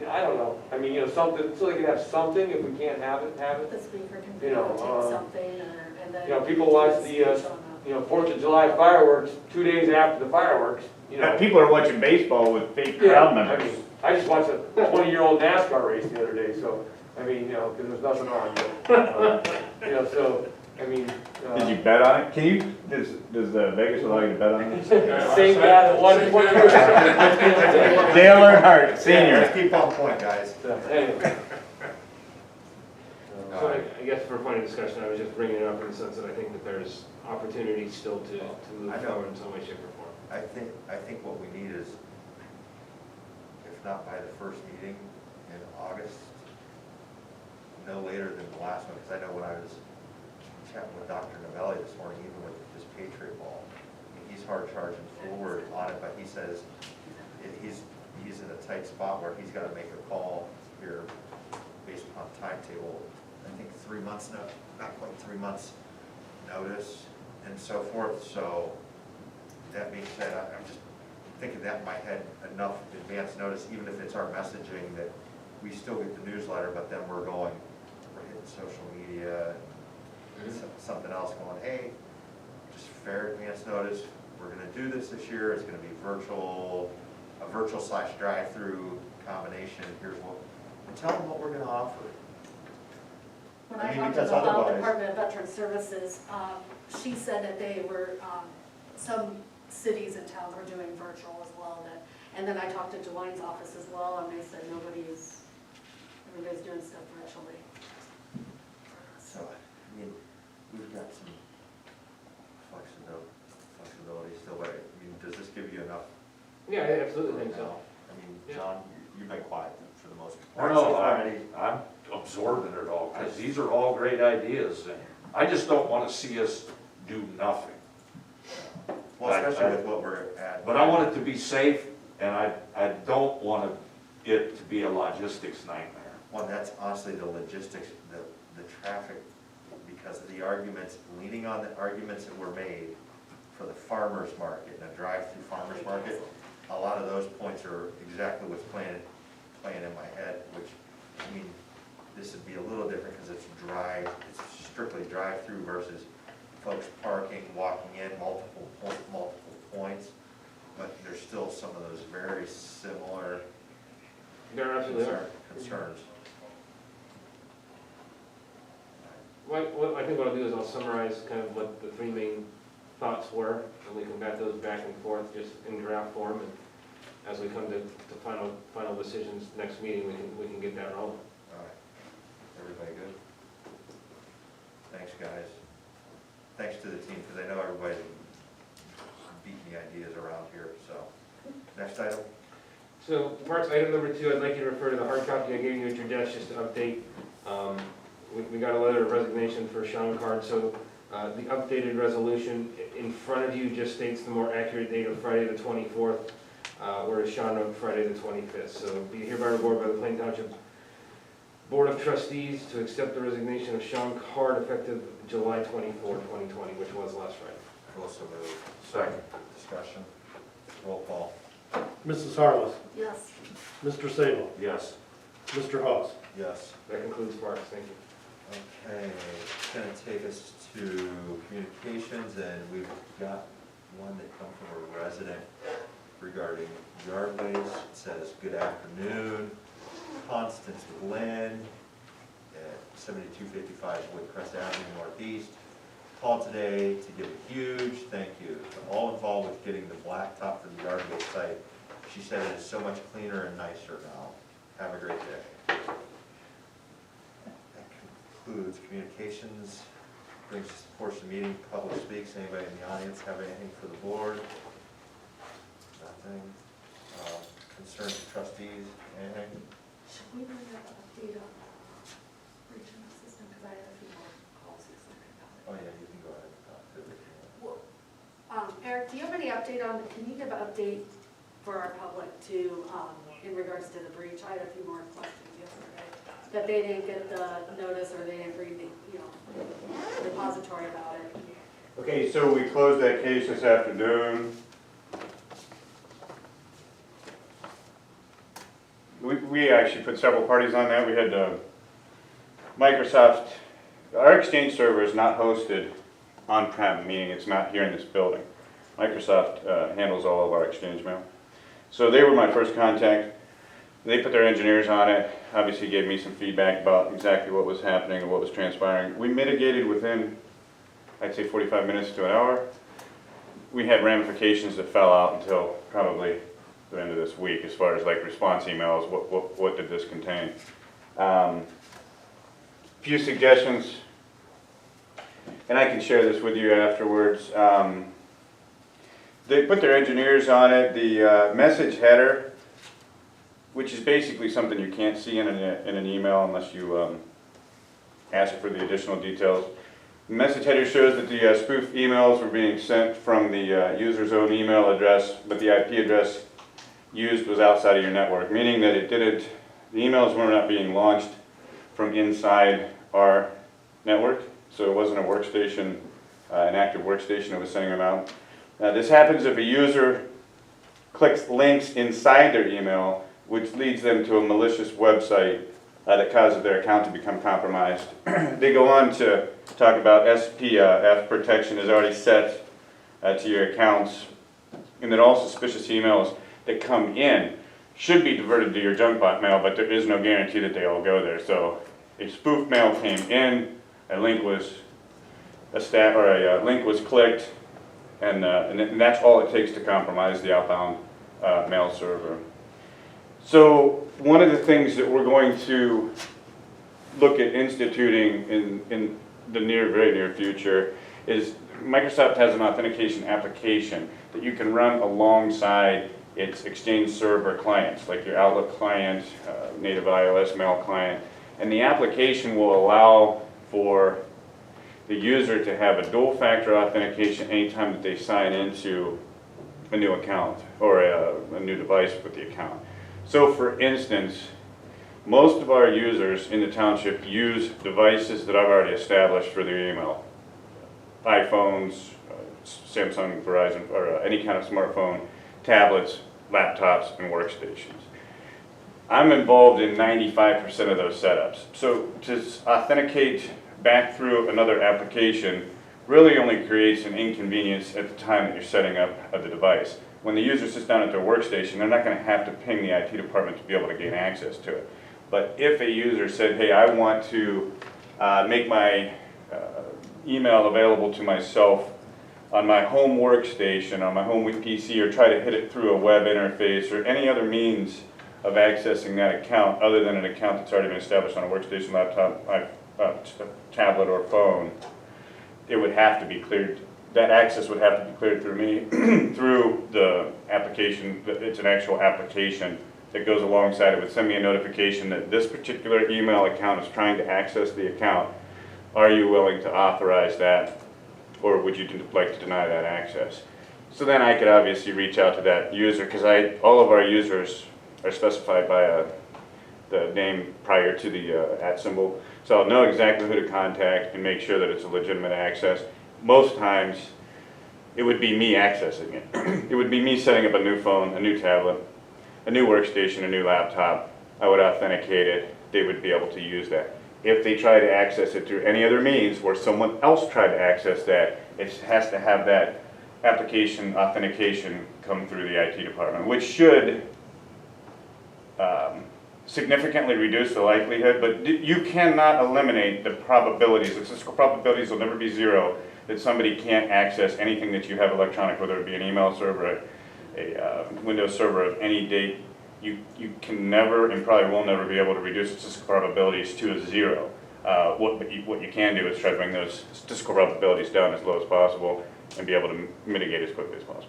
I don't know, I mean, something, so they can have something, if we can't have it. The speaker can take something, and then. People watch the, 4th of July fireworks 2 days after the fireworks, People are watching baseball with fake crowd members. I just watched a 20-year-old NASCAR race the other day, so, because there's nothing on, but, so, Did you bet on it? Does Vegas allow you to bet on it? Same guy that won 20 years. Dale Earnhardt, senior. Let's keep on point, guys. Anyway. So I guess for a point of discussion, I was just bringing it up in the sense that I think that there's opportunity still to move forward in some way, shape, or form. I think what we need is, if not by the first meeting in August, no later than the last one, because I know when I was chatting with Dr. Novelli this morning, even with his Patriot ball, he's hard charging forward on it, but he says he's in a tight spot where he's got to make a call here based upon timetable. I think 3 months, not quite 3 months notice and so forth. So that being said, I'm just thinking that in my head, enough advance notice, even if it's our messaging that we still get the newsletter, but then we're hitting social media and something else going, hey, just fair advance notice, we're gonna do this year, it's gonna be a virtual / drive-through combination, and tell them what we're gonna offer. When I I mean, talked to because the Ohio otherwise- Department of Veteran Services, she said that they were, some cities and towns were doing virtual as well. And then I talked to DeWine's office as well, and they said everybody's doing stuff virtually. So, I mean, we've got some flexibility still, but I mean, does this give you enough? Yeah, I absolutely think so. I mean, Yeah. John, you've been quiet for the most Oh, part. no, I'm absorbing it all, because these are all great ideas, and I just don't want to see us do nothing. Well, especially with what we're at. But I want it to be safe, and I don't want it to be a logistics nightmare. Well, that's honestly the logistics, the traffic, because of the arguments, leaning on the arguments that were made for the farmer's market and a drive-through farmer's market. A lot of those points are exactly what's playing in my head, which, I mean, this would be a little different because it's strictly drive-through versus folks parking, walking in, multiple points. But there's still some of those very similar There absolutely are. concerns. What I think what I'll do is I'll summarize kind of what the three main thoughts were, and we can bat those back and forth just in draft form, and as we come to final decisions next meeting, we can get that rolling. All right. Everybody good? Thanks, guys. Thanks to the team, because I know everybody beating the ideas around here, so. Next item? So, Parks, item number 2, I'd like you to refer to the hard copy I gave you at your desk, just to update. We got a letter of resignation for Sean Card, so the updated resolution in front of you just states the more accurate date of Friday the 24th, whereas Sean wrote Friday the 25th. So be hereby resolved by the Plain Township Board of Trustees to accept the resignation of Sean Card effective July 24, 2020, which was last Friday. Also moved. Second. Discussion. Roll call. Mrs. Harless, Yes. Mr. Sable, Yes. Mr. Hawes. Yes. That concludes Parks, thank you. Okay, it's gonna take us to communications, and we've got one that come from a resident regarding yard waste. It says, good afternoon, Constance Glenn at 7255 Woodcrest Avenue Northeast. Called today to give a huge thank you to all involved with getting the blacktop for the yard waste site. She said it is so much cleaner and nicer now. Have a great day. That concludes communications. brings us to the portion of the meeting, public speaks. Anybody in the audience have anything for the board? Nothing. Concerns of trustees, anything? Should we bring up an update on regional system, because I have a few more calls this morning Oh, about it. yeah, you can go ahead and talk to it. Well, Eric, do you have any update on, can you give an update for our public to, in regards to the breach? I had a few more questions yesterday, that they didn't get the notice or they didn't read the, repository about it. Okay, so we closed that case this afternoon. We actually put several parties on that. We had Microsoft. Our Exchange server is not hosted on-prem, meaning it's not here in this building. Microsoft handles all of our Exchange mail. So they were my first contact. They put their engineers on it, obviously gave me some feedback about exactly what was happening and what was transpiring. We mitigated within, I'd say 45 minutes to an hour. We had ramifications that fell out until probably the end of this week as far as like response emails, what did this contain. Few suggestions, and I can share this with you afterwards. They put their engineers on it. The message header, which is basically something you can't see in an email unless you ask for the additional details. The message header shows that the spoof emails were being sent from the user's own email address, but the IP address used was outside of your network, meaning that the emails were not being launched from inside our network, so it wasn't a workstation, an active workstation that was sending them out. This happens if a user clicks links inside their email, which leads them to a malicious website that causes their account to become compromised. They go on to talk about SPF protection is already set to your accounts, and that all suspicious emails that come in should be diverted to your junk mail, but there is no guarantee that they all go there. So a spoof mail came in, a link was clicked, and that's all it takes to compromise the outbound mail server. So one of the things that we're going to look at instituting in the very near future is Microsoft has an authentication application that you can run alongside its Exchange server clients, like your Outlook client, native iOS mail client, and the application will allow for the user to have a dual-factor authentication anytime that they sign into a new account or a new device with the account. So for instance, most of our users in the township use devices that I've already established for their email. iPhones, Samsung, Verizon, or any kind of smartphone, tablets, laptops, and workstations. I'm involved in 95% of those setups. So to authenticate back through another application really only creates an inconvenience at the time that you're setting up the device. When the user sits down at their workstation, they're not going to have to ping the IT department to be able to gain access to it. But if a user said, hey, I want to make my email available to myself on my home workstation, on my home PC, or try to hit it through a web interface or any other means of accessing that account other than an account that's already been established on a workstation, laptop, tablet, or phone, it would have to be cleared. That access would have to be cleared through me, through the application. It's an actual application that goes alongside it would send me a notification that this particular email account is trying to access the account. Are you willing to authorize that, or would you like to deny that access? So then I could obviously reach out to that user, because all of our users are specified by the name prior to the @ symbol. So I'll know exactly who to contact and make sure that it's a legitimate access. Most times, it would be me accessing it. It would be me setting up a new phone, a new tablet, a new workstation, a new laptop. I would authenticate it. They would be able to use that. If they try to access it through any other means where someone else tried to access that, it has to have that application authentication come through the IT department, which should significantly reduce the likelihood, but you cannot eliminate the probabilities. The statistical probabilities will never be zero that somebody can't access anything that you have electronic, whether it be an email server, a Windows server of any date. You can never, and probably will never, be able to reduce the statistical probabilities to a zero. what you can do is try to bring those statistical probabilities down as low as possible and be able to mitigate as quickly as possible.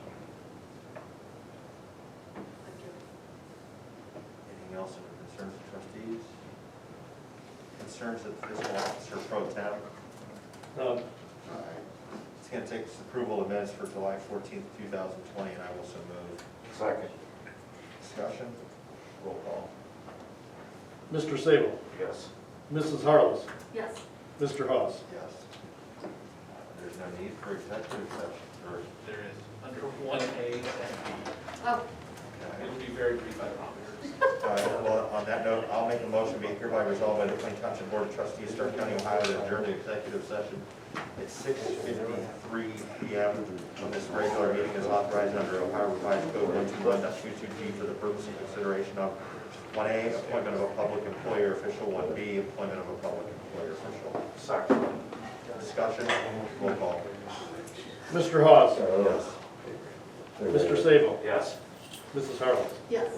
Anything else in the concerns of trustees? Concerns of fiscal officer pro tem? All right. It's going to take approval of minutes for July 14th, 2020, and I will so move. Second. Discussion? Roll call. Mr. Sable, Yes. Mrs. Harless, Yes. Mr. Hawes. Yes. There's no need for executive session, or, There is, under 1A and B. Oh, It'll be very brief, I promise. well, on that note, I'll make a motion, be hereby resolved by the Plain Township Board of Trustees, Stark County, Ohio, to adjourn the executive session at 6:53 PM. When this regular meeting is authorized under Ohio Revised Code 121.22G for the purpose and consideration of 1A, appointment of a public employer official, 1B, appointment of a public employer official. Second. Discussion, roll call. Mr. Hawes, Yes. Mr. Sable, Yes. Mrs. Harless. yes.